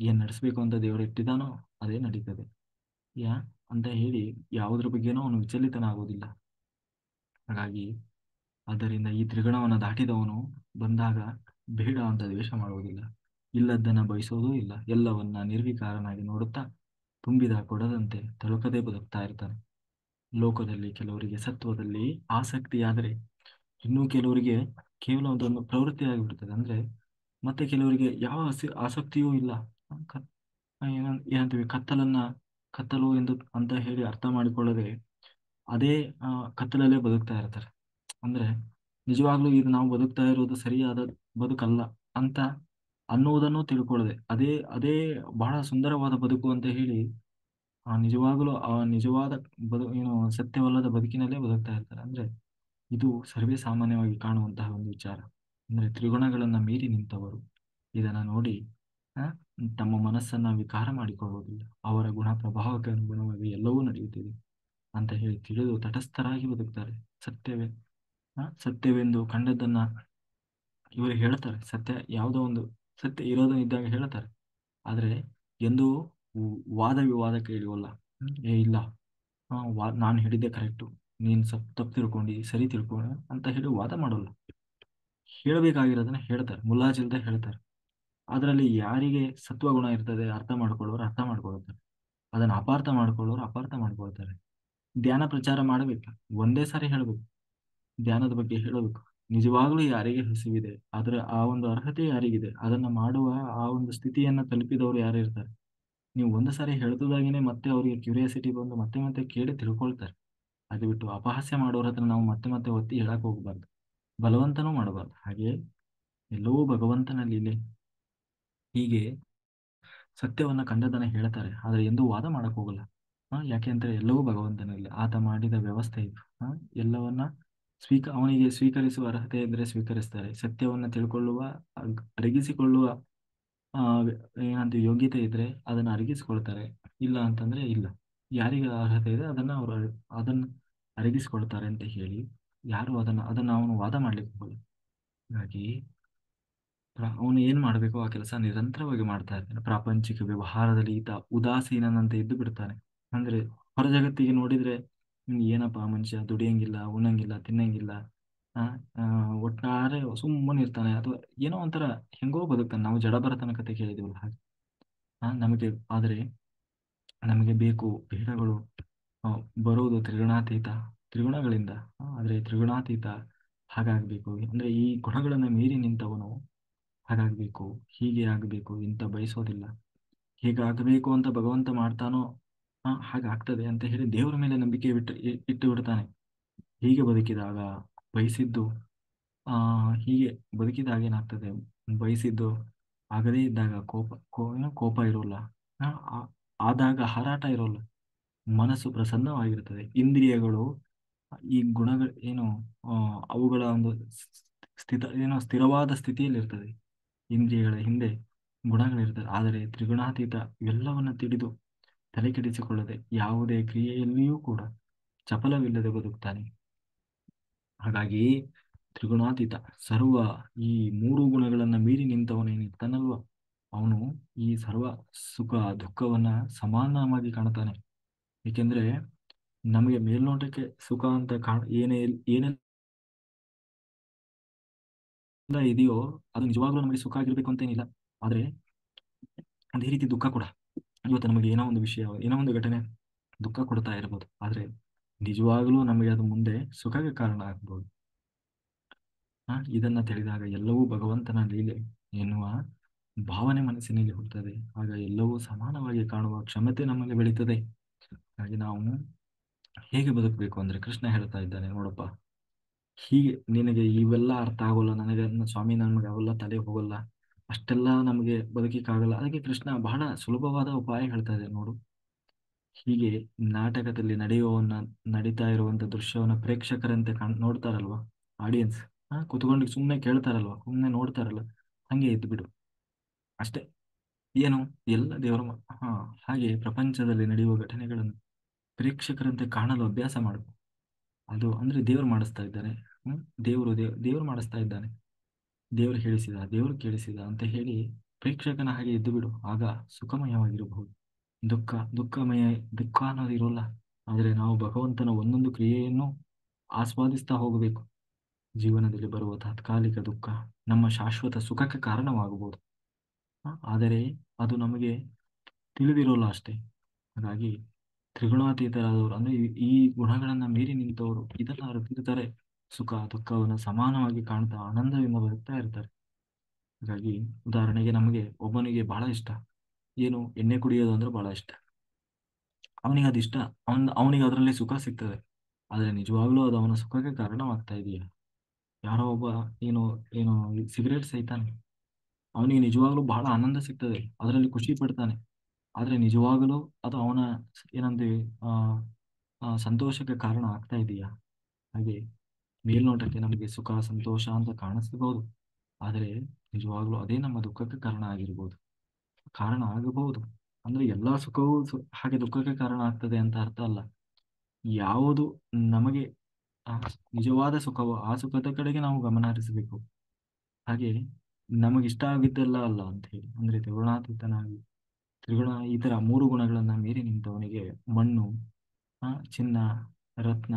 ಏನ್ ನಡೆಸ್ಬೇಕು ಅಂತ ದೇವರು ಇಟ್ಟಿದ್ದಾನೋ ಅದೇ ನಡೀತದೆ ಯಾ ಅಂತ ಹೇಳಿ ಯಾವುದ್ರ ಬಗ್ಗೆನೂ ಅವನು ವಿಚಲಿತನಾಗುವುದಿಲ್ಲ. ಹಾಗಾಗಿ ಆದ್ದರಿಂದ ಈ ತ್ರಿಗುಣವನ್ನು ದಾಟಿದವನು ಬಂದಾಗ ಬೇಡ ಅಂತ ದ್ವೇಷ ಮಾಡುವುದಿಲ್ಲ, ಇಲ್ಲದ್ದನ್ನ ಬಯಸೋದೂ ಇಲ್ಲ. ಎಲ್ಲವನ್ನ ನಿರ್ವಿಕಾರನಾಗಿ ನೋಡುತ್ತಾ ತುಂಬಿದ ಕೊಡದಂತೆ ತಲುಕದೆ ಬದುಕ್ತಾ ಇರ್ತಾನೆ. ಲೋಕದಲ್ಲಿ ಕೆಲವರಿಗೆ ಸತ್ವದಲ್ಲಿ ಆಸಕ್ತಿ ಆದರೆ ಇನ್ನೂ ಕೆಲವರಿಗೆ ಕೇವಲ ಅದೊಂದು ಪ್ರವೃತ್ತಿ ಆಗಿಬಿಡ್ತದೆ. ಅಂದ್ರೆ ಮತ್ತೆ ಕೆಲವರಿಗೆ ಯಾವ ಆಸಕ್ತಿಯೂ ಇಲ್ಲ. ಕ- ಏನಂತೀವಿ, ಕತ್ತಲು ಎಂದು ಅಂತ ಹೇಳಿ ಅರ್ಥ ಮಾಡಿಕೊಳ್ಳದೆ ಅದೇ ಆ, ಕತ್ತಲಲ್ಲೇ ಬದುಕ್ತಾ ಇರ್ತಾರೆ. ಅಂದ್ರೆ ನಿಜವಾಗ್ಲೂ ಇದು ನಾವು ಬದುಕ್ತಾ ಇರೋದು ಸರಿಯಾದ ಬದುಕಲ್ಲ ಅಂತ ಅನ್ನುವುದನ್ನು ತಿಳ್ಕೊಳ್ಳದೆ ಅದೇ ಅದೇ ಬಹಳ ಸುಂದರವಾದ ಬದುಕು ಅಂತ ಹೇಳಿ ನಿಜವಾಗ್ಲೂ ನಿಜವಾದ ಏನು ಸತ್ಯವಲ್ಲದ ಬದುಕಿನಲ್ಲೇ ಬದುಕ್ತಾ ಇರ್ತಾರೆ. ಅಂದ್ರೆ ಇದು ಸರ್ವೇ ಸಾಮಾನ್ಯವಾಗಿ ಕಾಣುವಂತಹ ಒಂದು ವಿಚಾರ. ಅಂದ್ರೆ ತ್ರಿಗುಣಗಳನ್ನ ಮೀರಿ ನಿಂತವರು ಇದನ್ನ ನೋಡಿ ಆ, ತಮ್ಮ ಮನಸ್ಸನ್ನ ವಿಕಾರ ಮಾಡಿಕೊಳ್ಳುವುದಿಲ್ಲ. ಅವರ ಗುಣ ಪ್ರಭಾವಕ್ಕೆ ಅನುಗುಣವಾಗಿ ಎಲ್ಲವೂ ನಡೆಯುತ್ತಿದೆ ಅಂತ ಹೇಳಿ ತಿಳಿದು ತಟಸ್ಥರಾಗಿ ಬದುಕ್ತಾರೆ. ಸತ್ಯವೇ ಸತ್ಯವೆಂದು ಕಂಡದ್ದನ್ನ ಇವರು ಹೇಳ್ತಾರೆ. ಸತ್ಯ ಯಾವುದೋ ಒಂದು ಸತ್ಯ ಇರೋದು ಇದ್ದಾಗ ಹೇಳ್ತಾರೆ. ಆದ್ರೆ ಎಂದೂ ವಾದ ವಿವಾದಕ್ಕೆ ಇಳಿಯೋಲ್ಲ. ಇಲ್ಲ, ನಾನು ಹೇಳಿದ್ದೆ ಕರೆಕ್ಟು, ನೀನ್ ತಪ್ಪು ತಿಳ್ಕೊಂಡು ಸರಿ ತಿಳ್ಕೊಂಡ ಅಂತ ಹೇಳಿ ವಾದ ಮಾಡೋಲ್ಲ. ಹೇಳಬೇಕಾಗಿರೋದನ್ನ ಹೇಳ್ತಾರೆ, ಮುಲಾಜಿಲ್ದೆ ಹೇಳ್ತಾರೆ. ಅದರಲ್ಲಿ ಯಾರಿಗೆ ಸತ್ವಗುಣ ಇರ್ತದೆ ಅರ್ಥ ಮಾಡ್ಕೊಳ್ಳೋರು ಅರ್ಥ ಮಾಡ್ಕೊಳ್ತಾರೆ, ಅದನ್ನ ಅಪಾರ್ಥ ಮಾಡ್ಕೊಳ್ಳೋರು ಅಪಾರ್ಥ ಮಾಡ್ಕೊಳ್ತಾರೆ. ಧ್ಯಾನ ಪ್ರಚಾರ ಮಾಡಬೇಕು, ಒಂದೇ ಸಾರಿ ಹೇಳ್ಬೇಕು, ಧ್ಯಾನದ ಬಗ್ಗೆ ಹೇಳಬೇಕು. ನಿಜವಾಗ್ಲೂ ಯಾರಿಗೆ ಹಸಿವಿದೆ, ಅದರ ಆ ಒಂದು ಅರ್ಹತೆ ಯಾರಿಗಿದೆ, ಅದನ್ನ ಮಾಡುವ ಆ ಒಂದು ಸ್ಥಿತಿಯನ್ನ ತಲುಪಿದವರು ಯಾರು ಇರ್ತಾರೆ. ನೀವು ಒಂದು ಸಾರಿ ಹೇಳ್ದುದಾಗಿನೇ ಮತ್ತೆ ಅವರಿಗೆ ಕ್ಯೂರಿಯಾಸಿಟಿ ಬಂದು ಮತ್ತೆ ಮತ್ತೆ ಕೇಳಿ ತಿಳ್ಕೊಳ್ತಾರೆ. ಅದು ಬಿಟ್ಟು ಅಪಹಾಸ್ಯ ಮಾಡೋರ ಹತ್ರ ನಾವು ಮತ್ತೆ ಮತ್ತೆ ಒತ್ತಿ ಹೇಳಕ್ ಹೋಗ್ಬಾರ್ದು, ಬಲವಂತನೂ ಮಾಡಬಾರ್ದು. ಹಾಗೆ ಎಲ್ಲವೂ ಭಗವಂತನ ಲೀಲೆ. ಹೀಗೆ ಸತ್ಯವನ್ನ ಕಂಡದನ್ನ ಹೇಳ್ತಾರೆ, ಆದ್ರೆ ಎಂದೂ ವಾದ ಮಾಡಕ್ ಹೋಗಲ್ಲ. ಯಾಕೆ ಅಂದ್ರೆ ಎಲ್ಲವೂ ಭಗವಂತನಲ್ಲಿ ಆತ ಮಾಡಿದ ವ್ಯವಸ್ಥೆ ಇದು. ಎಲ್ಲವನ್ನ ಅವನಿಗೆ ಸ್ವೀಕರಿಸುವ ಅರ್ಹತೆ ಇದ್ರೆ ಸ್ವೀಕರಿಸ್ತಾರೆ. ಸತ್ಯವನ್ನ ತಿಳ್ಕೊಳ್ಳುವ ಅರಗಿಸಿಕೊಳ್ಳುವ ಆ ಏನಂತ ಯೋಗ್ಯತೆ ಇದ್ರೆ ಅದನ್ನ ಅರಗಿಸಿಕೊಳ್ತಾರೆ. ಇಲ್ಲ ಅಂತಂದ್ರೆ ಇಲ್ಲ. ಯಾರಿಗೆ ಅರ್ಹತೆ ಇದೆ ಅದನ್ನ ಅರಗಿಸಿಕೊಳ್ತಾರೆ ಅಂತ ಹೇಳಿ ಯಾರು ಅದನ್ನ ಅವನು ವಾದ ಮಾಡ್ಲಿಕ್ಕೆ ಹೋಗಲ್ಲ. ಹಾಗಾಗಿ ಅವನು ಏನ್ ಮಾಡ್ಬೇಕೋ ಆ ಕೆಲಸ ನಿರಂತರವಾಗಿ ಮಾಡ್ತಾ ಇರ್ತಾನೆ. ಪ್ರಾಪಂಚಿಕ ವ್ಯವಹಾರದಲ್ಲಿ ಈತ ಉದಾಸೀನನಂತೆ ಇದ್ದು ಬಿಡ್ತಾನೆ. ಅಂದ್ರೆ ಹೊರ ಜಗತ್ತಿಗೆ ನೋಡಿದ್ರೆ ಏನಪ್ಪಾ ಮನುಷ್ಯ ದುಡಿಯಂಗಿಲ್ಲ, ಉಣ್ಣಂಗಿಲ್ಲ, ತಿನ್ನಂಗಿಲ್ಲ, ಆ ಆ, ಒಟ್ಟಾರೆ ಸುಮ್ಮನೆ ಇರ್ತಾನೆ, ಅಥವಾ ಏನೋ ಒಂಥರ ಹೆಂಗೋ ಬದುಕ್ತಾನೆ. ನಾವು ಜಡಭರತನ ಕತೆ ಕೇಳಿದೀವಲ್ಲ ಹಾಗೆ. ನಮಗೆ ಆದ್ರೆ ನಮಗೆ ಬೇಕು ಬೇಡಗಳು ಆ, ಬರುವುದು ತ್ರಿಗುಣಗಳಿಂದ. ಆದ್ರೆ ತ್ರಿಗುಣಾತೀತ ಹಾಗಾಗ್ಬೇಕು. ಅಂದ್ರೆ ಈ ಗುಣಗಳನ್ನ ಮೀರಿ ನಿಂತವನು ಹಾಗಾಗ್ಬೇಕು, ಹೀಗೆ ಆಗಬೇಕು ಇಂತ ಬಯಸೋದಿಲ್ಲ. ಹೀಗಾಗಬೇಕು ಅಂತ ಭಗವಂತ ಮಾಡ್ತಾನೋ ಹಾಗಾಗ್ತದೆ ಅಂತ ಹೇಳಿ ದೇವರ ಮೇಲೆ ನಂಬಿಕೆ ಇಟ್ಟು ಬಿಡ್ತಾನೆ. ಹೀಗೆ ಬದುಕಿದಾಗ ಬಯಸಿದ್ದು ಹೀಗೆ ಬದುಕಿದಾಗ ಏನಾಗ್ತದೆ, ಬಯಸಿದ್ದು ಆಗದೇ ಇದ್ದಾಗ ಕೋಪ ಇರೋಲ್ಲ. ಆ, ಆ- ಆದಾಗ ಹಾರಾಟ ಇರೋಲ್ಲ. ಮನಸ್ಸು ಪ್ರಸನ್ನವಾಗಿರ್ತದೆ. ಇಂದ್ರಿಯಗಳು ಈ ಗುಣಗಳು ಏನು ಅವುಗಳ ಒಂದು ಸ್ಥಿರವಾದ ಸ್ಥಿತಿಯಲ್ಲಿ ಇರ್ತದೆ. ಇಂದ್ರಿಯಗಳ ಹಿಂದೆ ಗುಣಗಳಿರ್ತದೆ. ಆದರೆ ತ್ರಿಗುಣಾತೀತ ಇವೆಲ್ಲವನ್ನ ತಿಳಿದು ತಲೆ ಕೆಡಿಸಿಕೊಳ್ಳದೆ ಯಾವುದೇ ಕ್ರಿಯೆಯಲ್ಲಿಯೂ ಕೂಡ ಚಪಲವಿಲ್ಲದೆ ಬದುಕ್ತಾನೆ. ಹಾಗಾಗಿ ತ್ರಿಗುಣಾತೀತ ಸರ್ವ ಈ ಮೂರು ಗುಣಗಳನ್ನ ಮೀರಿ ನಿಂತವನೇನಿರ್ತಾನಲ್ವ, ಅವನು ಈ ಸರ್ವ ಸುಖ ದುಃಖವನ್ನ ಸಮಾನವಾಗಿ ಕಾಣ್ತಾನೆ. ಏಕೆಂದ್ರೆ ನಮಗೆ ಮೇಲ್ನೋಟಕ್ಕೆ ಸುಖ ಅಂತ ಏನೆಲ್ಲ ಇದೆಯೋ ಅದು ನಿಜವಾಗ್ಲೂ ನಮಗೆ ಸುಖ ಆಗಿರ್ಬೇಕು ಅಂತೇನಿಲ್ಲ. ಆದ್ರೆ ಅದೇ ರೀತಿ ದುಃಖ ಕೂಡ, ಇವತ್ತು ನಮಗೆ ಏನೋ ಒಂದು ವಿಷಯ, ಏನೋ ಒಂದು ಘಟನೆ ದುಃಖ ಕೊಡ್ತಾ ಇರಬಹುದು, ಆದ್ರೆ ನಿಜವಾಗ್ಲೂ ನಮಗೆ ಅದು ಮುಂದೆ ಸುಖಕ್ಕೆ ಕಾರಣ ಆಗ್ಬೋದು. ಇದನ್ನ ತಿಳಿದಾಗ ಎಲ್ಲವೂ ಭಗವಂತನ ಲೀಲೆ ಎನ್ನುವ ಭಾವನೆ ಮನಸ್ಸಿನಲ್ಲಿ ಹುಟ್ಟುತ್ತದೆ. ಆಗ ಎಲ್ಲವೂ ಸಮಾನವಾಗಿ ಕಾಣುವ ಕ್ಷಮತೆ ನಮಗೆ ಬೆಳೀತದೆ. ಹಾಗೆ ನಾವು ಹೇಗೆ ಬದುಕಬೇಕು ಅಂದ್ರೆ ಕೃಷ್ಣ ಹೇಳ್ತಾ ಇದ್ದಾನೆ, ನೋಡಪ್ಪ, ಹೀಗೆ ನಿನಗೆ ಇವೆಲ್ಲ ಅರ್ಥ ಆಗೋಲ್ಲ, ಸ್ವಾಮಿ ನಮಗೆ ಅವೆಲ್ಲ ತಲೆ ಹೋಗಲ್ಲ, ಅಷ್ಟೆಲ್ಲ ನಮಗೆ ಬದುಕಿಕ್ಕಾಗಲ್ಲ. ಅದಕ್ಕೆ ಕೃಷ್ಣ ಬಹಳ ಸುಲಭವಾದ ಉಪಾಯ ಹೇಳ್ತಾ ಇದೆ ನೋಡು. ಹೀಗೆ ನಾಟಕದಲ್ಲಿ ನಡೀತಾ ಇರುವಂತ ದೃಶ್ಯವನ್ನ ಪ್ರೇಕ್ಷಕರಂತೆ ನೋಡ್ತಾರಲ್ವಾ, ಆಡಿಯನ್ಸ್ ಕುತ್ಕೊಂಡು ಸುಮ್ಮನೆ ಕೇಳ್ತಾರಲ್ವಾ, ಸುಮ್ಮನೆ ನೋಡ್ತಾರಲ್ಲ, ಹಂಗೆ ಇದ್ದು ಬಿಡು ಅಷ್ಟೇ. ಏನು ಎಲ್ಲ ದೇವರ ಹಾ ಹಾಗೆ ಪ್ರಪಂಚದಲ್ಲಿ ನಡೆಯುವ ಘಟನೆಗಳನ್ನು ಪ್ರೇಕ್ಷಕರಂತೆ ಕಾಣಲು ಅಭ್ಯಾಸ ಮಾಡು. ಅದು ಅಂದ್ರೆ ದೇವರು ಮಾಡಿಸ್ತಾ ಇದ್ದಾನೆ. ದೇವರು ಮಾಡಿಸ್ತಾ ಇದ್ದಾನೆ. ದೇವರು ಕೇಳಿಸಿದ ಅಂತ ಹೇಳಿ ಪ್ರೇಕ್ಷಕನ ಹಾಗೆ ಇದ್ದು ಬಿಡು. ಆಗ ಸುಖಮಯವಾಗಿರಬಹುದು. ದುಃಖ ದುಃಖಮಯ ದುಃಖ ಅನ್ನೋದು ಇರೋಲ್ಲ. ಆದರೆ ನಾವು ಭಗವಂತನ ಒಂದೊಂದು ಕ್ರಿಯೆಯನ್ನು ಆಸ್ವಾದಿಸ್ತಾ ಹೋಗಬೇಕು. ಜೀವನದಲ್ಲಿ ಬರುವ ತಾತ್ಕಾಲಿಕ ದುಃಖ ನಮ್ಮ ಶಾಶ್ವತ ಸುಖಕ್ಕೆ ಕಾರಣವಾಗಬಹುದು. ಆದರೆ ಅದು ನಮಗೆ ತಿಳಿದಿರೋಲ್ಲ ಅಷ್ಟೇ. ಹಾಗಾಗಿ ತ್ರಿಗುಣಾತೀತರಾದವರು ಅಂದ್ರೆ ಈ ಗುಣಗಳನ್ನ ಮೀರಿ ನಿಂತವರು ಇದನ್ನ ಅರಿತಿರ್ತಾರೆ. ಸುಖ ದುಃಖವನ್ನು ಸಮಾನವಾಗಿ ಕಾಣ್ತಾ ಆನಂದದಿಂದ ಬದುಕ್ತಾ ಇರ್ತಾರೆ. ಹಾಗಾಗಿ ಉದಾಹರಣೆಗೆ ನಮಗೆ ಒಬ್ಬನಿಗೆ ಬಹಳ ಇಷ್ಟ ಏನು ಎಣ್ಣೆ ಕುಡಿಯೋದು ಅಂದ್ರೆ ಬಹಳ ಇಷ್ಟ. ಅವನಿಗೆ ಅದಿಷ್ಟ, ಅವನಿಗೆ ಅದರಲ್ಲಿ ಸುಖ ಸಿಗ್ತದೆ. ಆದ್ರೆ ನಿಜವಾಗ್ಲೂ ಅದು ಅವನ ಸುಖಕ್ಕೆ ಕಾರಣವಾಗ್ತಾ ಇದೆಯಾ? ಯಾರೋ ಒಬ್ಬ ಏನು ಏನು ಸಿಗರೇಟ್ ಸೇತಾನೆ, ಅವನಿಗೆ ನಿಜವಾಗ್ಲೂ ಬಹಳ ಆನಂದ ಸಿಗ್ತದೆ, ಅದರಲ್ಲಿ ಖುಷಿ ಪಡ್ತಾನೆ. ಆದ್ರೆ ನಿಜವಾಗಲೂ ಅದು ಅವನ ಏನಂತೀವಿ ಸಂತೋಷಕ್ಕೆ ಕಾರಣ ಆಗ್ತಾ ಇದೆಯಾ? ಹಾಗೆ ಮೇಲ್ನೋಟಕ್ಕೆ ನಮಗೆ ಸುಖ ಸಂತೋಷ ಅಂತ ಕಾಣಿಸ್ಬಹುದು, ಆದರೆ ನಿಜವಾಗ್ಲೂ ಅದೇ ನಮ್ಮ ದುಃಖಕ್ಕೆ ಕಾರಣ ಆಗಿರ್ಬೋದು, ಕಾರಣ ಆಗಬಹುದು. ಅಂದ್ರೆ ಎಲ್ಲಾ ಸುಖವೂ ಹಾಗೆ ದುಃಖಕ್ಕೆ ಕಾರಣ ಆಗ್ತದೆ ಅಂತ ಅರ್ಥ ಅಲ್ಲ. ಯಾವುದು ನಮಗೆ ಆ, ನಿಜವಾದ ಸುಖವೋ ಆ ಸುಖದ ಕಡೆಗೆ ನಾವು ಗಮನ ಹರಿಸಬೇಕು. ಹಾಗೆ ನಮಗಿಷ್ಟ ಆಗಿದ್ದಲ್ಲ ಅಲ್ಲ ಅಂತ ಹೇಳಿ ಅಂದ್ರೆ ತ್ರಿಗುಣಾತೀತನಾಗಿ ಈ ತರ ಮೂರು ಗುಣಗಳನ್ನ ಮೀರಿ ನಿಂತವನಿಗೆ ಮಣ್ಣು, ಚಿನ್ನ, ರತ್ನ,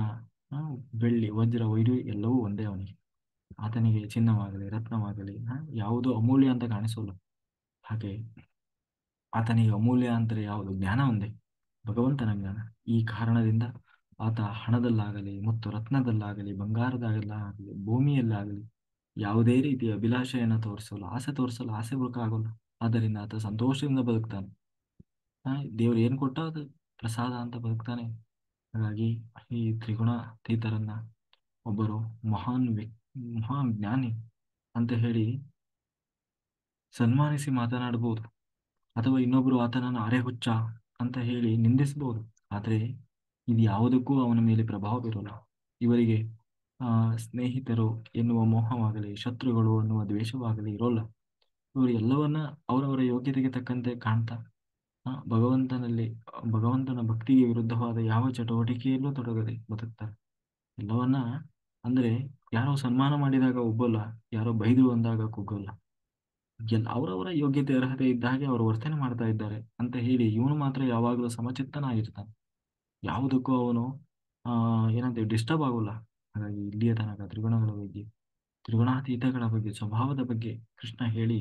ಆ, ಬೆಳ್ಳಿ, ವಜ್ರ, ವೈಢೂರ್ಯ ಎಲ್ಲವೂ ಒಂದೇ ಅವನಿಗೆ. ಆತನಿಗೆ ಚಿನ್ನವಾಗಲಿ ರತ್ನವಾಗಲಿ ಯಾವುದು ಅಮೂಲ್ಯ ಅಂತ ಕಾಣಿಸೋಲ್ಲ. ಹಾಗೆ ಆತನಿಗೆ ಅಮೂಲ್ಯ ಅಂದರೆ ಯಾವುದು? ಜ್ಞಾನ ಒಂದೇ, ಭಗವಂತನ ಜ್ಞಾನ. ಈ ಕಾರಣದಿಂದ ಆತ ಹಣದಲ್ಲಾಗಲಿ ಮತ್ತು ರತ್ನದಲ್ಲಾಗಲಿ ಬಂಗಾರದಲ್ಲಾಗಲಿ ಭೂಮಿಯಲ್ಲಾಗಲಿ ಯಾವುದೇ ರೀತಿಯ ಅಭಿಲಾಷೆಯನ್ನು ತೋರಿಸಲ್ಲ, ಆಸೆ ಆಗೋಲ್ಲ. ಆದ್ದರಿಂದ ಆತ ಸಂತೋಷದಿಂದ ಬದುಕ್ತಾನೆ. ದೇವ್ರು ಏನ್ ಕೊಟ್ಟ ಅದು ಪ್ರಸಾದ ಅಂತ ಬದುಕ್ತಾನೆ. ಹಾಗಾಗಿ ಈ ತ್ರಿಗುಣಾತೀತರನ್ನ ಒಬ್ಬರು ಮಹಾನ್ ಜ್ಞಾನಿ ಅಂತ ಹೇಳಿ ಸನ್ಮಾನಿಸಿ ಮಾತನಾಡಬಹುದು, ಅಥವಾ ಇನ್ನೊಬ್ರು ಆತನನ್ನು ಅರೆ ಹುಚ್ಚ ಅಂತ ಹೇಳಿ ನಿಂದಿಸಬಹುದು. ಆದ್ರೆ ಇದು ಯಾವುದಕ್ಕೂ ಅವನ ಮೇಲೆ ಪ್ರಭಾವ ಬೀರೋಲ್ಲ. ಇವರಿಗೆ ಸ್ನೇಹಿತರು ಎನ್ನುವ ಮೋಹವಾಗಲಿ ಶತ್ರುಗಳು ಅನ್ನುವ ದ್ವೇಷವಾಗಲಿ ಇರೋಲ್ಲ. ಇವರು ಎಲ್ಲವನ್ನ ಅವರವರ ಯೋಗ್ಯತೆಗೆ ತಕ್ಕಂತೆ ಕಾಣ್ತಾ ಭಗವಂತನ ಭಕ್ತಿಗೆ ವಿರುದ್ಧವಾದ ಯಾವ ಚಟುವಟಿಕೆಯಲ್ಲೂ ತೊಡಗದೆ ಬದುಕ್ತಾರೆ. ಎಲ್ಲವನ್ನ ಅಂದ್ರೆ ಯಾರೋ ಸನ್ಮಾನ ಮಾಡಿದಾಗ ಒಪ್ಪಲ್ಲ, ಯಾರೋ ಬೈದು ಅಂದಾಗ ಕುಗ್ಗಲ್ಲ. ಅವರವರ ಯೋಗ್ಯತೆ ಅರ್ಹತೆ ಇದ್ದ ಹಾಗೆ ಅವರು ವರ್ತನೆ ಮಾಡ್ತಾ ಇದ್ದಾರೆ ಅಂತ ಹೇಳಿ ಇವನು ಮಾತ್ರ ಯಾವಾಗಲೂ ಸಮಚಿತ್ತನಾಗಿರ್ತಾನೆ. ಯಾವುದಕ್ಕೂ ಅವನು ಏನಂತೀವಿ ಡಿಸ್ಟರ್ಬ್ ಆಗೋಲ್ಲ. ಹಾಗಾಗಿ ಇಲ್ಲಿಯ ತನಕ ತ್ರಿಗುಣಗಳ ಬಗ್ಗೆ, ತ್ರಿಗುಣಾತೀತಗಳ ಬಗ್ಗೆ, ಸ್ವಭಾವದ ಬಗ್ಗೆ ಕೃಷ್ಣ ಹೇಳಿ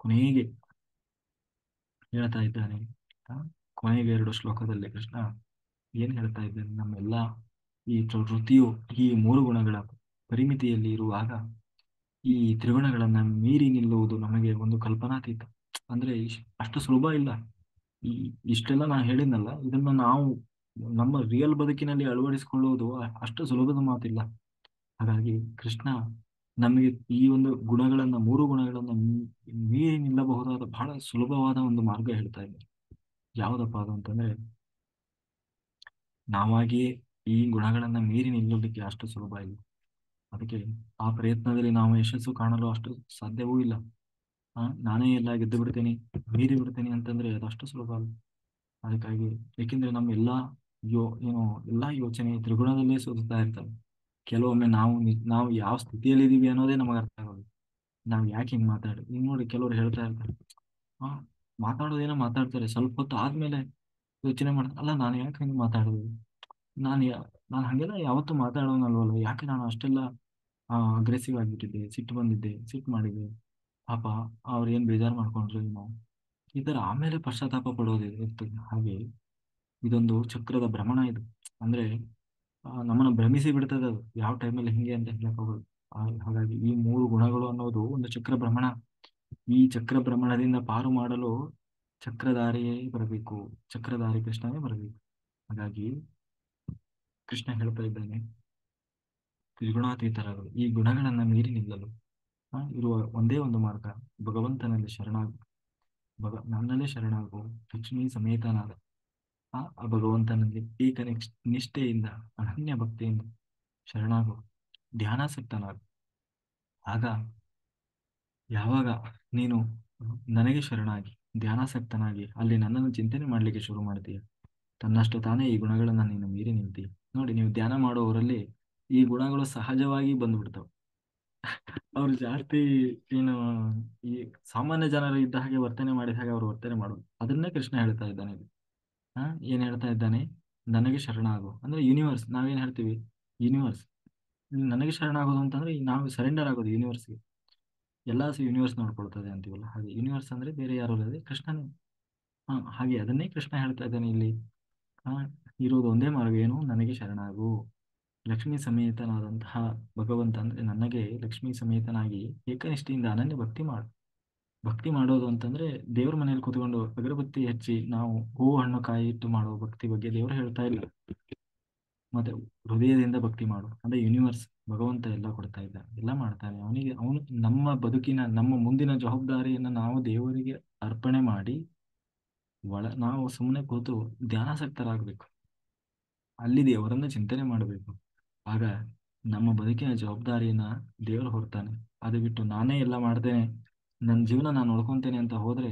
ಕೊನೆಗೆ ಹೇಳ್ತಾ ಇದ್ದಾನೆ. ಆ, ಕೊನೆಗೆ 2 ಶ್ಲೋಕದಲ್ಲಿ ಕೃಷ್ಣ ಏನ್ ಹೇಳ್ತಾ ಇದ್ದಾನೆ? ನಮ್ಮೆಲ್ಲ ಈ ವೃತ್ತಿಯು ಈ 3 ಗುಣಗಳ ಪರಿಮಿತಿಯಲ್ಲಿ ಇರುವಾಗ ಈ ತ್ರಿಗುಣಗಳನ್ನ ಮೀರಿ ನಿಲ್ಲುವುದು ನಮಗೆ ಒಂದು ಕಲ್ಪನಾತೀತ. ಅಂದ್ರೆ ಅಷ್ಟು ಸುಲಭ ಇಲ್ಲ. ಈ ಇಷ್ಟೆಲ್ಲ ನಾನು ಹೇಳಿದ್ನಲ್ಲ, ಇದನ್ನ ನಾವು ನಮ್ಮ ರಿಯಲ್ ಬದುಕಿನಲ್ಲಿ ಅಳವಡಿಸಿಕೊಳ್ಳುವುದು ಅಷ್ಟು ಸುಲಭದ ಮಾತಿಲ್ಲ. ಹಾಗಾಗಿ ಕೃಷ್ಣ ನಮಗೆ ಈ ಒಂದು ಗುಣಗಳನ್ನ 3 ಗುಣಗಳನ್ನ ಮೀರಿ ನಿಲ್ಲಬಹುದಾದ ಬಹಳ ಸುಲಭವಾದ ಒಂದು ಮಾರ್ಗ ಹೇಳ್ತಾ ಇದ್ದಾರೆ. ಯಾವ್ದಪ್ಪ ಅದು ಅಂತಂದ್ರೆ, ನಾವಾಗಿಯೇ ಈ ಗುಣಗಳನ್ನ ಮೀರಿ ನಿಲ್ಲಲಿಕ್ಕೆ ಅಷ್ಟು ಸುಲಭ ಇಲ್ಲ. ಅದಕ್ಕೆ ಆ ಪ್ರಯತ್ನದಲ್ಲಿ ನಾವು ಯಶಸ್ಸು ಕಾಣಲು ಅಷ್ಟು ಸಾಧ್ಯವೂ ಇಲ್ಲ. ನಾನೇ ಎಲ್ಲ ಗೆದ್ದು ಬಿಡ್ತೇನೆ, ಮೀರಿ ಬಿಡ್ತೇನೆ ಅಂತಂದ್ರೆ ಅದಷ್ಟು ಸುಲಭ ಅಲ್ಲ. ಅದಕ್ಕಾಗಿ ಏಕೆಂದ್ರೆ ನಮ್ಮ ಏನು ಎಲ್ಲಾ ಯೋಚನೆ ತ್ರಿಗುಣದಲ್ಲೇ ಸುತ್ತಾ ಇರ್ತವೆ. ಕೆಲವೊಮ್ಮೆ ನಾವು ಯಾವ ಸ್ಥಿತಿಯಲ್ಲಿ ಇದೀವಿ ಅನ್ನೋದೇ ನಮಗೆ ಅರ್ಥ ಆಗೋದು. ನಾವು ಯಾಕೆ ಹಿಂಗ್ ಈಗ ನೋಡಿ ಕೆಲವರು ಹೇಳ್ತಾ ಇರ್ತಾರೆ, ಆ ಮಾತಾಡೋದೇನೋ ಮಾತಾಡ್ತಾರೆ, ಸ್ವಲ್ಪ ಹೊತ್ತು ಆದ್ಮೇಲೆ ಯೋಚನೆ ಮಾಡ್ತಾರೆ, ಅಲ್ಲ ನಾನು ಯಾಕೆ ಹಿಂಗ್ ಮಾತಾಡೋದು, ನಾನು ನಾನು ಹಂಗೆಲ್ಲ ಯಾವತ್ತೂ ಮಾತಾಡೋನಲ್ವಲ್ಲ, ಯಾಕೆ ನಾನು ಅಷ್ಟೆಲ್ಲ ಅಗ್ರೆಸಿವ್ ಆಗಿಬಿಟ್ಟಿದ್ದೆ, ಸಿಟ್ಟು ಮಾಡಿದ್ದೆ, ಪಾಪ ಅವ್ರು ಏನ್ ಬೇಜಾರು ಮಾಡ್ಕೊಂಡ್ರು ಏನೋ, ಈ ತರ ಆಮೇಲೆ ಪಶ್ಚಾತ್ತಾಪ ಪಡೋದು ಇರ್ತದೆ. ಹಾಗೆ ಇದೊಂದು ಚಕ್ರದ ಭ್ರಮಣ ಇದು. ಅಂದ್ರೆ ನಮ್ಮನ್ನ ಭ್ರಮಿಸಿ ಬಿಡ್ತದೆ ಅದು ಯಾವ ಟೈಮಲ್ಲಿ ಹಿಂಗೆ ಅಂತ ಹೇಳಕ್ ಹೋಗೋದು. ಹಾಗಾಗಿ ಈ 3 ಗುಣಗಳು ಅನ್ನೋದು ಒಂದು ಚಕ್ರ ಭ್ರಮಣ. ಈ ಚಕ್ರ ಭ್ರಮಣದಿಂದ ಪಾರು ಮಾಡಲು ಚಕ್ರಧಾರಿಯೇ ಬರಬೇಕು, ಚಕ್ರಧಾರಿ ಕೃಷ್ಣನೇ ಬರಬೇಕು. ಹಾಗಾಗಿ ಕೃಷ್ಣ ಹೇಳ್ತಾ ಇದ್ದಾನೆ, ತ್ರಿಗುಣಾತೀತರಾಗಲು ಈ ಗುಣಗಳನ್ನ ಮೀರಿ ನಿಲ್ಲಲು ಇರುವ ಒಂದೇ ಒಂದು ಮಾರ್ಗ, ಭಗವಂತನಲ್ಲಿ ಶರಣಾಗು. ನನ್ನಲ್ಲೇ ಶರಣಾಗು, ಲಕ್ಷ್ಮೀ ಸಮೇತನಾದ ಆ ಭಗವಂತನಲ್ಲಿ ನಿಷ್ಠೆಯಿಂದ ಅನನ್ಯ ಭಕ್ತಿಯಿಂದ ಶರಣಾಗು, ಧ್ಯಾನಾಸಕ್ತನಾಗು. ಆಗ ಯಾವಾಗ ನೀನು ನನಗೆ ಶರಣಾಗಿ ಧ್ಯಾನಾಸಕ್ತನಾಗಿ ಅಲ್ಲಿ ನನ್ನನ್ನು ಚಿಂತನೆ ಮಾಡ್ಲಿಕ್ಕೆ ಶುರು ಮಾಡ್ತೀಯ, ತನ್ನಷ್ಟು ತಾನೇ ಈ ಗುಣಗಳನ್ನ ನೀನು ಮೀರಿ ನಿಲ್ತೀಯ. ನೋಡಿ, ನೀವು ಧ್ಯಾನ ಮಾಡುವವರಲ್ಲಿ ಈ ಗುಣಗಳು ಸಹಜವಾಗಿ ಬಂದ್ಬಿಡ್ತಾವೆ. ಅವ್ರು ಜಾಸ್ತಿ ಏನು ಈ ಸಾಮಾನ್ಯ ಜನರು ಇದ್ದ ಹಾಗೆ ವರ್ತನೆ ಮಾಡಿದ ಹಾಗೆ ಅವ್ರು ವರ್ತನೆ ಮಾಡೋದು. ಅದನ್ನೇ ಕೃಷ್ಣ ಹೇಳ್ತಾ ಇದ್ದಾನೆ ಇಲ್ಲಿ. ಏನ್ ಹೇಳ್ತಾ ಇದ್ದಾನೆ? ನನಗೆ ಶರಣಾಗು ಅಂದ್ರೆ ಯೂನಿವರ್ಸ್. ನಾವೇನ್ ಹೇಳ್ತೀವಿ? ಯೂನಿವರ್ಸ್. ನನಗೆ ಶರಣಾಗೋದು ಅಂತಂದ್ರೆ ನಾವು ಸರೆಂಡರ್ ಆಗೋದು ಯೂನಿವರ್ಸ್ಗೆ. ಎಲ್ಲ ಯೂನಿವರ್ಸ್ ನೋಡ್ಕೊಳ್ತದೆ ಅಂತೀವಲ್ಲ, ಹಾಗೆ ಯೂನಿವರ್ಸ್ ಅಂದ್ರೆ ಬೇರೆ ಯಾರು ಅಲ್ಲದೆ ಕೃಷ್ಣನೇ. ಹಾಗೆ ಅದನ್ನೇ ಕೃಷ್ಣ ಹೇಳ್ತಾ ಇದ್ದಾನೆ ಇಲ್ಲಿ. ಇರುವುದು ಒಂದೇ ಮಾರ್ಗ ಏನು, ನನಗೆ ಶರಣಾಗು. ಲಕ್ಷ್ಮೀ ಸಮೇತನಾದಂತಹ ಭಗವಂತ ಅಂದ್ರೆ ನನಗೆ ಲಕ್ಷ್ಮೀ ಸಮೇತನಾಗಿ ಏಕನಿಷ್ಠೆಯಿಂದ ಅನನ್ಯ ಭಕ್ತಿ ಮಾಡು. ಭಕ್ತಿ ಮಾಡೋದು ಅಂತಂದ್ರೆ ದೇವ್ರ ಮನೇಲಿ ಕೂತ್ಕೊಂಡು ಅಗರಬತ್ತಿ ಹಚ್ಚಿ ನಾವು ಹೂವು ಹಣ್ಣು ಕಾಯಿ ಇಟ್ಟು ಮಾಡೋ ಭಕ್ತಿ ಬಗ್ಗೆ ದೇವರು ಹೇಳ್ತಾ ಇಲ್ಲ. ಮತ್ತೆ ಹೃದಯದಿಂದ ಭಕ್ತಿ ಮಾಡು ಅಂದ್ರೆ ಯೂನಿವರ್ಸ್ ಭಗವಂತ ಎಲ್ಲ ಕೊಡ್ತಾ ಇದ್ದ, ಎಲ್ಲ ಮಾಡ್ತಾನೆ. ಅವನು ನಮ್ಮ ಬದುಕಿನ ನಮ್ಮ ಮುಂದಿನ ಜವಾಬ್ದಾರಿಯನ್ನು ನಾವು ದೇವರಿಗೆ ಅರ್ಪಣೆ ಮಾಡಿ ನಾವು ಸುಮ್ಮನೆ ಕೂತು ಧ್ಯಾನಾಸಕ್ತರಾಗಬೇಕು. ಅಲ್ಲಿ ದೇವರನ್ನ ಚಿಂತನೆ ಮಾಡಬೇಕು. ಆಗ ನಮ್ಮ ಬದುಕಿನ ಜವಾಬ್ದಾರಿಯನ್ನ ದೇವರು ಹೊರ್ತಾನೆ. ಅದು ಬಿಟ್ಟು ನಾನೇ ಎಲ್ಲ ಮಾಡ್ತೇನೆ, ನನ್ನ ಜೀವನ ನಾನು ನೋಡ್ಕೊಂತೇನೆ ಅಂತ ಹೋದ್ರೆ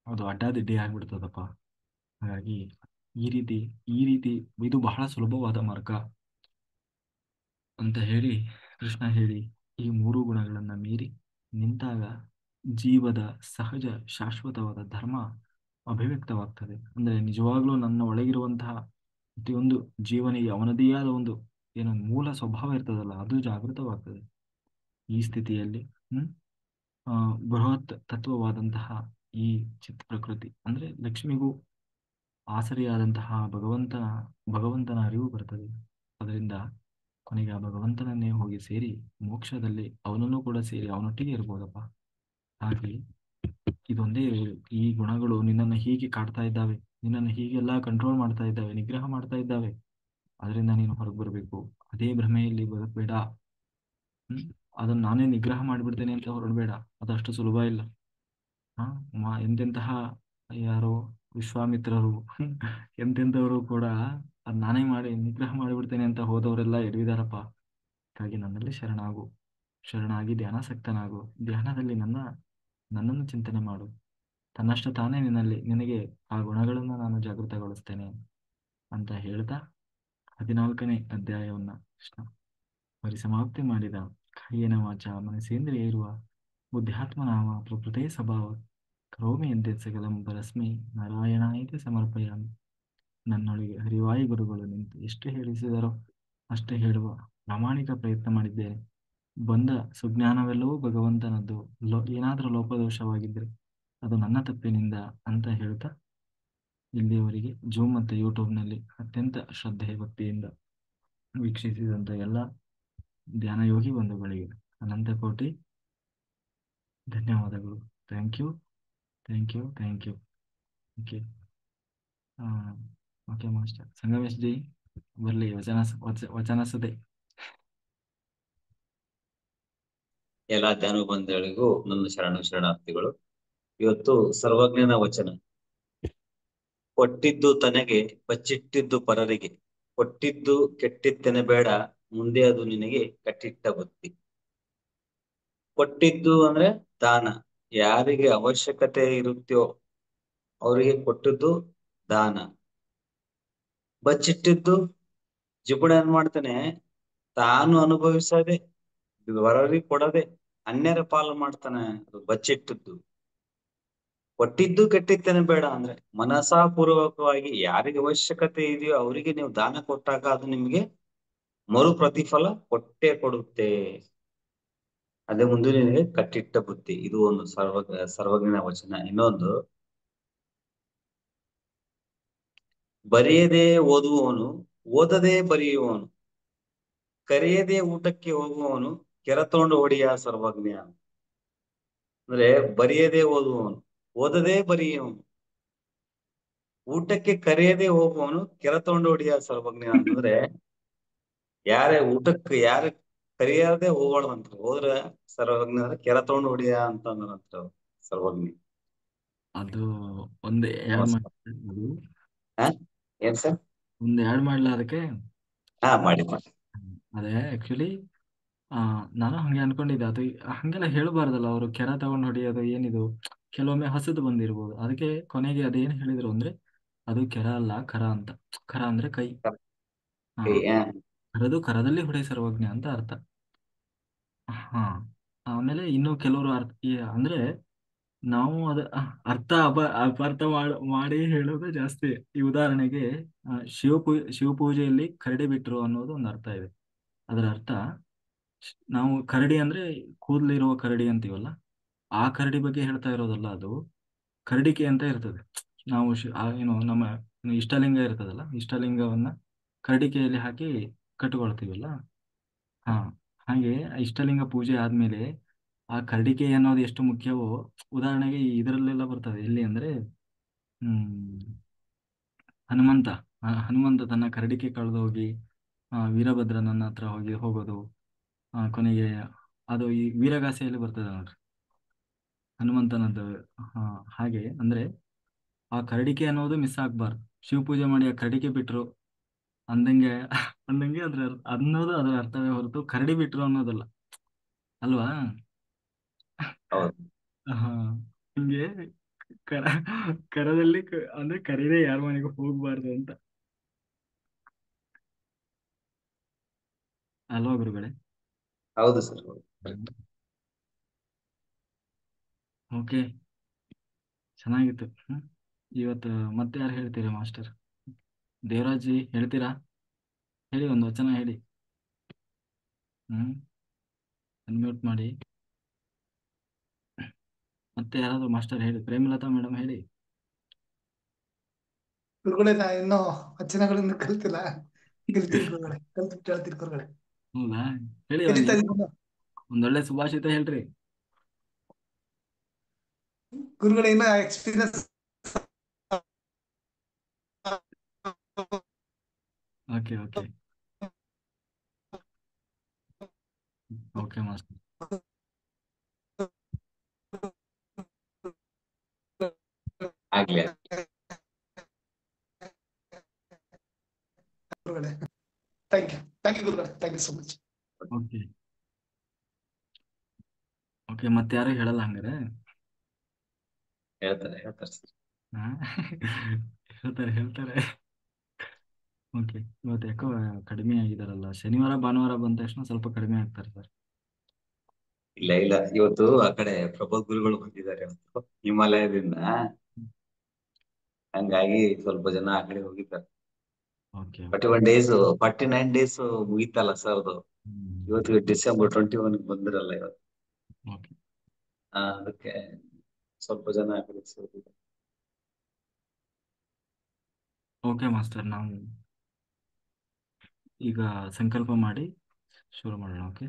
ಅದು ಅಡ್ಡಾದಿಡ್ಡಿ ಆಗ್ಬಿಡ್ತದಪ್ಪ. ಹಾಗಾಗಿ ಈ ರೀತಿ ಈ ರೀತಿ ಇದು ಬಹಳ ಸುಲಭವಾದ ಮಾರ್ಗ ಅಂತ ಹೇಳಿ ಕೃಷ್ಣ ಹೇಳಿ ಈ ಮೂರು ಗುಣಗಳನ್ನ ಮೀರಿ ನಿಂತಾಗ ಜೀವದ ಸಹಜ ಶಾಶ್ವತವಾದ ಧರ್ಮ ಅಭಿವ್ಯಕ್ತವಾಗ್ತದೆ. ಅಂದ್ರೆ ನಿಜವಾಗ್ಲೂ ನನ್ನ ಒಳಗಿರುವಂತಹ ಪ್ರತಿಯೊಂದು ಜೀವನಿಗೆ ಅವನದೇ ಆದ ಒಂದು ಏನು ಮೂಲ ಸ್ವಭಾವ ಇರ್ತದಲ್ಲ ಅದು ಜಾಗೃತವಾಗ್ತದೆ ಈ ಸ್ಥಿತಿಯಲ್ಲಿ. ಹ್ಮ್ ಬೃಹತ್ ತತ್ವವಾದಂತಹ ಈ ಚಿತ್ತ ಪ್ರಕೃತಿ ಅಂದ್ರೆ ಲಕ್ಷ್ಮಿಗೂ ಆಸರಿಯಾದಂತಹ ಭಗವಂತನ ಅರಿವು ಬರ್ತದೆ. ಅದರಿಂದ ಕೊನೆಗೆ ಆ ಭಗವಂತನನ್ನೇ ಹೋಗಿ ಸೇರಿ ಮೋಕ್ಷದಲ್ಲಿ ಅವನನ್ನು ಕೂಡ ಸೇರಿ ಅವನೊಟ್ಟಿಗೆ ಇರ್ಬೋದಪ್ಪ. ಹಾಗೆ ಇದೊಂದೇ, ಈ ಗುಣಗಳು ನಿನ್ನನ್ನು ಹೀಗೆ ಕಾಡ್ತಾ ಇದ್ದಾವೆ, ನಿನ್ನನ್ನು ಹೀಗೆಲ್ಲ ಕಂಟ್ರೋಲ್ ಮಾಡ್ತಾ ಇದ್ದಾವೆ, ನಿಗ್ರಹ ಮಾಡ್ತಾ ಇದ್ದಾವೆ. ಅದರಿಂದ ನೀನು ಹೊರಗೆ ಬರಬೇಕು. ಅದೇ ಭ್ರಮೆಯಲ್ಲಿ ಬದುಕಬೇಡ. ಅದನ್ನ ನಾನೇ ನಿಗ್ರಹ ಮಾಡಿಬಿಡ್ತೇನೆ ಅಂತ ಹೊರಡಬೇಡ. ಅದಷ್ಟು ಸುಲಭ ಇಲ್ಲ. ಎಂತೆಂತಹ ಯಾರೋ ವಿಶ್ವಾಮಿತ್ರರು ಎಂತೆಂಥವರು ಕೂಡ ಅದ್ ನಾನೇ ಮಾಡಿ ನಿಗ್ರಹ ಮಾಡಿಬಿಡ್ತೇನೆ ಅಂತ ಹೋದವರೆಲ್ಲ ಎಡವಿದಾರಪ್ಪ. ಹಾಗಾಗಿ ನನ್ನಲ್ಲಿ ಶರಣಾಗಿ ಧ್ಯಾನಾಸಕ್ತನಾಗು. ಧ್ಯಾನದಲ್ಲಿ ನನ್ನನ್ನು ಚಿಂತನೆ ಮಾಡು. ತನ್ನಷ್ಟು ತಾನೇ ನಿನಗೆ ಆ ಗುಣಗಳನ್ನು ನಾನು ಜಾಗೃತಗೊಳಿಸ್ತೇನೆ ಅಂತ ಹೇಳ್ತಾ 14ನೇ ಅಧ್ಯಾಯವನ್ನ ಕೃಷ್ಣ ಪರಿಸಮಾಪ್ತಿ ಮಾಡಿದ. ಕಾಯೇನ ವಾಚ ಮನಸೇಂದ್ರಿಯ ಇರುವ ಬುದ್ಧಾತ್ಮನಾಮ ಪ್ರಕೃತೇ ಸ್ವಭಾವ ಕರೋಮಿ ಎಂತೆ ಸಕಲಂ ಪರಸ್ಮೈ ನಾರಾಯಣಾಯಿತಿ ಸಮರ್ಪಯಾಮಿ. ನನ್ನೊಳಗೆ ಹರಿವಾಯಿ ಗುರುಗಳು ನಿಂತು ಎಷ್ಟು ಹೇಳಿಸಿದರೋ ಅಷ್ಟೇ ಹೇಳುವ ಪ್ರಾಮಾಣಿಕ ಪ್ರಯತ್ನ ಮಾಡಿದ್ದೇನೆ. ಬಂದ ಸುಜ್ಞಾನವೆಲ್ಲವೂ ಭಗವಂತನದ್ದು. ಏನಾದರೂ ಲೋಪದೋಷವಾಗಿದ್ದರೆ ಅದು ನನ್ನ ತಪ್ಪಿನಿಂದ ಅಂತ ಹೇಳ್ತಾ ಇಲ್ಲಿಯವರೆಗೆ ಜೂಮ್ ಮತ್ತು ಯೂಟ್ಯೂಬ್ನಲ್ಲಿ ಅತ್ಯಂತ ಶ್ರದ್ಧೆ ಭಕ್ತಿಯಿಂದ ವೀಕ್ಷಿಸಿದಂಥ ಎಲ್ಲ ಧ್ಯಾನ ಯೋಗಿ ಬಂಧುಗಳಿಗೆ ಅನಂತ ಕೋಟಿ ಧನ್ಯವಾದಗಳು. Thank you. Okay. Okay master Sangamesh ji ಬರಲಿ ವಚನ ಸುದೆ. ಎಲ್ಲ ಧ್ಯಾನ ಬಂಧುಗಳಿಗೂ ನನ್ನ ಶರಣಾರ್ಥಿಗಳು. ಇವತ್ತು ಸರ್ವಜ್ಞನ ವಚನ. ಕೊಟ್ಟಿದ್ದು ತನಗೆ ಬಚ್ಚಿಟ್ಟಿದ್ದು ಪರರಿಗೆ, ಕೊಟ್ಟಿದ್ದು ಕೆಟ್ಟಿತ್ತೆನಬೇಡ ಮುಂದೆ ಅದು ನಿನಗೆ ಕಟ್ಟಿಟ್ಟ ಬುತ್ತಿ. ಕೊಟ್ಟಿದ್ದು ಅಂದ್ರೆ ದಾನ. ಯಾರಿಗೆ ಅವಶ್ಯಕತೆ ಇರುತ್ತೋ ಅವರಿಗೆ ಕೊಟ್ಟಿದ್ದು ದಾನ. ಬಚ್ಚಿಟ್ಟಿದ್ದು ಜಿಪುಣ ಏನ್ ಮಾಡ್ತಾನೆ, ತಾನು ಅನುಭವಿಸದೆ ಹೊರರಿಗೆ ಕೊಡದೆ ಅನ್ಯರ ಪಾಲು ಮಾಡ್ತಾನೆ. ಅದು ಬಚ್ಚಿಟ್ಟಿದ್ದು. ಕೊಟ್ಟಿದ್ದು ಕೆಟ್ಟಿತ್ತೇನೆ ಬೇಡ ಅಂದ್ರೆ ಮನಸಾಪೂರ್ವಕವಾಗಿ ಯಾರಿಗೆ ಅವಶ್ಯಕತೆ ಇದೆಯೋ ಅವರಿಗೆ ನೀವು ದಾನ ಕೊಟ್ಟಾಗ ಅದು ನಿಮ್ಗೆ ಮರು ಪ್ರತಿಫಲ ಕೊಟ್ಟೇ ಕೊಡುತ್ತೆ. ಅದೇ ಮುಂದೆ ನಿನಗೆ ಕಟ್ಟಿಟ್ಟ ಬುದ್ಧಿ. ಇದು ಒಂದು ಸರ್ವಜ್ಞನ ವಚನ. ಇನ್ನೊಂದು, ಬರೆಯದೆ ಓದುವವನು ಓದದೆ ಬರೆಯುವವನು, ಕರೆಯದೆ ಊಟಕ್ಕೆ ಹೋಗುವವನು ಕೆರತೊಂಡು ಹೊಡಿಯ ಸರ್ವಜ್ಞ. ಅಂದ್ರೆ ಬರೆಯದೆ ಓದುವವನು, ಓದದೆ ಬರೆಯುವವನು, ಊಟಕ್ಕೆ ಕರೆಯದೆ ಹೋಗುವವನು ಕೆರತೊಂಡು ಹೊಡಿಯ ಸರ್ವಜ್ಞ ಅಂತಂದ್ರೆ ಯಾರ ಕರೆಯದೆ ಹೋಗೋಣಂತ ಹೋದ್ರ ಸರ್ವಜ್ಞ ಅಂದ್ರೆ ಕೆರತೊಂಡು ಹೊಡಿಯ ಅಂತಂದ್ರಂತ ಸರ್ವಜ್ಞ. ಅದು ಒಂದು ಆ್ಯಡ್ ಏನ್ ಸರ್? ಒಂದು ಆ್ಯಡ್ ಮಾಡ್ಲಾ ಅದಕ್ಕೆ? ಮಾಡಿ. ಅದೇ ಆಕ್ಚುಲಿ ನಾನು ಹಂಗೆ ಅನ್ಕೊಂಡಿದ್ದೆ. ಅದು ಹಂಗೆಲ್ಲ ಹೇಳ್ಬಾರ್ದಲ್ಲ ಅವರು. ಕೆರ ತಗೊಂಡು ಹೊಡಿಯೋದು ಏನಿದು, ಕೆಲವೊಮ್ಮೆ ಹಸದು ಬಂದಿರ್ಬೋದು. ಅದಕ್ಕೆ ಕೊನೆಗೆ ಅದೇನು ಹೇಳಿದ್ರು ಅಂದ್ರೆ ಅದು ಕೆರ ಅಲ್ಲ ಖರ ಅಂತ. ಖರ ಅಂದ್ರೆ ಕೈ. ಕರದಲ್ಲಿ ಹೊಡೆ ಸರ್ವಜ್ಞ ಅಂತ ಅರ್ಥ. ಹಾ, ಆಮೇಲೆ ಇನ್ನು ಕೆಲವರು ಅಂದ್ರೆ ನಾವು ಅದ ಅರ್ಥ ಅಪಾರ್ಥ ಮಾಡಿ ಹೇಳೋದು ಜಾಸ್ತಿ. ಈ ಉದಾಹರಣೆಗೆ ಶಿವಪೂಜೆಯಲ್ಲಿ ಕರಡಿ ಬಿಟ್ರು ಅನ್ನೋದು ಒಂದು ಅರ್ಥ ಇದೆ. ಅದರ ಅರ್ಥ ನಾವು ಕರಡಿ ಅಂದ್ರೆ ಕೂದಲಿರುವ ಕರಡಿ ಅಂತೀವಲ್ಲ, ಆ ಕರಡಿ ಬಗ್ಗೆ ಹೇಳ್ತಾ ಇರೋದಲ್ಲ. ಅದು ಕರಡಿಕೆ ಅಂತ ಇರ್ತದೆ. ನಾವು ಏನು ಇಷ್ಟಲಿಂಗ ಇರ್ತದಲ್ಲ, ಇಷ್ಟಲಿಂಗವನ್ನ ಕರಡಿಕೆಯಲ್ಲಿ ಹಾಕಿ ಕಟ್ಟಿಕೊಳ್ತೀವಲ್ಲ. ಹಾ, ಹಾಗೆ ಇಷ್ಟಲಿಂಗ ಪೂಜೆ ಆದ್ಮೇಲೆ ಆ ಕರಡಿಕೆ ಅನ್ನೋದು ಎಷ್ಟು ಮುಖ್ಯವೋ, ಉದಾಹರಣೆಗೆ ಇದರಲ್ಲೆಲ್ಲ ಬರ್ತದೆ. ಎಲ್ಲಿ ಅಂದ್ರೆ ಹ್ಮ್ ಹನುಮಂತ. ಹನುಮಂತ ತನ್ನ ಕರಡಿಕೆ ಕಳೆದು ಹೋಗಿ ವೀರಭದ್ರನನ್ನ ಹತ್ರ ಹೋಗೋದು. ಕೊನೆಗೆ ಅದು ಈ ವೀರಗಾಸೆಯಲ್ಲಿ ಬರ್ತದೆ ನೋಡ್ರಿ, ಹನುಮಂತನದ್ದು. ಹಾ, ಹಾಗೆ ಅಂದ್ರೆ ಆ ಕರಡಿಕೆ ಅನ್ನೋದು ಮಿಸ್ ಆಗ್ಬಾರ್ದು. ಶಿವ ಪೂಜೆ ಮಾಡಿ ಆ ಕರಡಿಕೆ ಬಿಟ್ರು ಅಂದಂಗೆ ಅಂದಂಗೆ ಅನ್ನೋದು ಅದರ ಅರ್ಥವೇ ಹೊರತು ಕರಡಿ ಬಿಟ್ರು ಅನ್ನೋದಲ್ಲ, ಅಲ್ವಾ? ಹೌದು. ಹಾ, ಹಿಂಗೆ ಕರ ಕರದಲ್ಲಿ ಅಂದ್ರೆ ಕರೀದೆ ಯಾರ ಮನೆಗೂ ಹೋಗ್ಬಾರ್ದು ಅಂತ, ಅಲ್ವಾ ಗುರುಗಳೇ? ಹೌದು ಸರ್, ಹೌದು. ಓಕೆ, ಚೆನ್ನಾಗಿತ್ತು. ಇವತ್ತು ಮತ್ತೆ ಯಾರು ಹೇಳ್ತೀರಾ ಮಾಸ್ಟರ್? ದೇವರಾಜ್ ಜಿ ಹೇಳ್ತೀರಾ? ಹೇಳಿ, ಒಂದು ವಚನ ಹೇಳಿ. ಅನ್ಮ್ಯೂಟ್ ಮಾಡಿ. ಮತ್ತೆ ಯಾರಾದ್ರೂ ಮಾಸ್ಟರ್ ಹೇಳಿ. ಪ್ರೇಮಲತಾ ಮೇಡಮ್ ಹೇಳಿ. ಗುರುಗಳೇ, ನಾ ಇನ್ನೂ ವಚನಗಳಿಂದ ಕಲ್ತಿಲ್ಲ. ಕಲ್ತೀನಿ ಗುರುಗಳೇ, ಕಲ್ತು ಹೇಳ್ತೀನಿ ಗುರುಗಳೇ. ಹೌದಾ? ಹೇಳಿ, ಕಲಿತಾ ಇದೀನಿ ಒಂದೊಳ್ಳೆ ಸುಭಾಷಿತ ಹೇಳ್ರಿ ಗುರುಗಳೇ. ಇನ್ನ experience okay okay okay master. ಆಗ್ಲಿ. ಗುರುಗಳೇ. ಥ್ಯಾಂಕ್ ಯು ಗುರುಗಳೇ, thank you so much. Okay okay, ಮತ್ತೆ ಯಾರು ಹೇಳಲ್ಲ ಹಂಗಾರೆ? ಹೇಳ್ತಾರೆ ಹೇಳ್ತಾರೆ ಸರ್. ಹಾ? ಹೇಳ್ತಾರೆ ಹೇಳ್ತಾರೆ. ಓಕೆ, ಇವತ್ತು ಯಾಕೋ ಕಡಿಮೆ ಆಗಿದಾರಲ್ಲ. ಶನಿವಾರ ಭಾನುವಾರ ಬಂದ ತಕ್ಷಣ ಸ್ವಲ್ಪ ಕಡಿಮೆ ಆಗ್ತಾರೆ ಸರ್. ಇಲ್ಲ ಇಲ್ಲ, ಇವತ್ತು ಆ ಕಡೆ ಪ್ರಬೋಧ್ ಗುರುಗಳು ಬಂದಿದ್ದಾರೆ ಇವತ್ತು ಹಿಮಾಲಯದಿಂದ. ಹಂಗಾಗಿ ಸ್ವಲ್ಪ ಜನ ಆ ಕಡೆ ಹೋಗಿದ್ದಾರೆ. ಓಕೆ 49 ಡೇಸ್ ಮುಗಿತಲ್ಲ ಸರ್ ಅದು. ಇವತ್ತು ಡಿಸೆಂಬರ್ 21 ಬಂದಿರಲ್ಲ ಇವತ್ತು. ಓಕೆ ಅದಕ್ಕೆ ಸ್ವಲ್ಪ ಜನ ಆ ಕಡೆ ಹೋಗಿದ್ದಾರೆ. ಓಕೆ ಮಾಸ್ಟರ್, ನಾವು ಈಗ ಸಂಕಲ್ಪ ಮಾಡಿ ಶುರು ಮಾಡೋಣ. ಓಕೆ.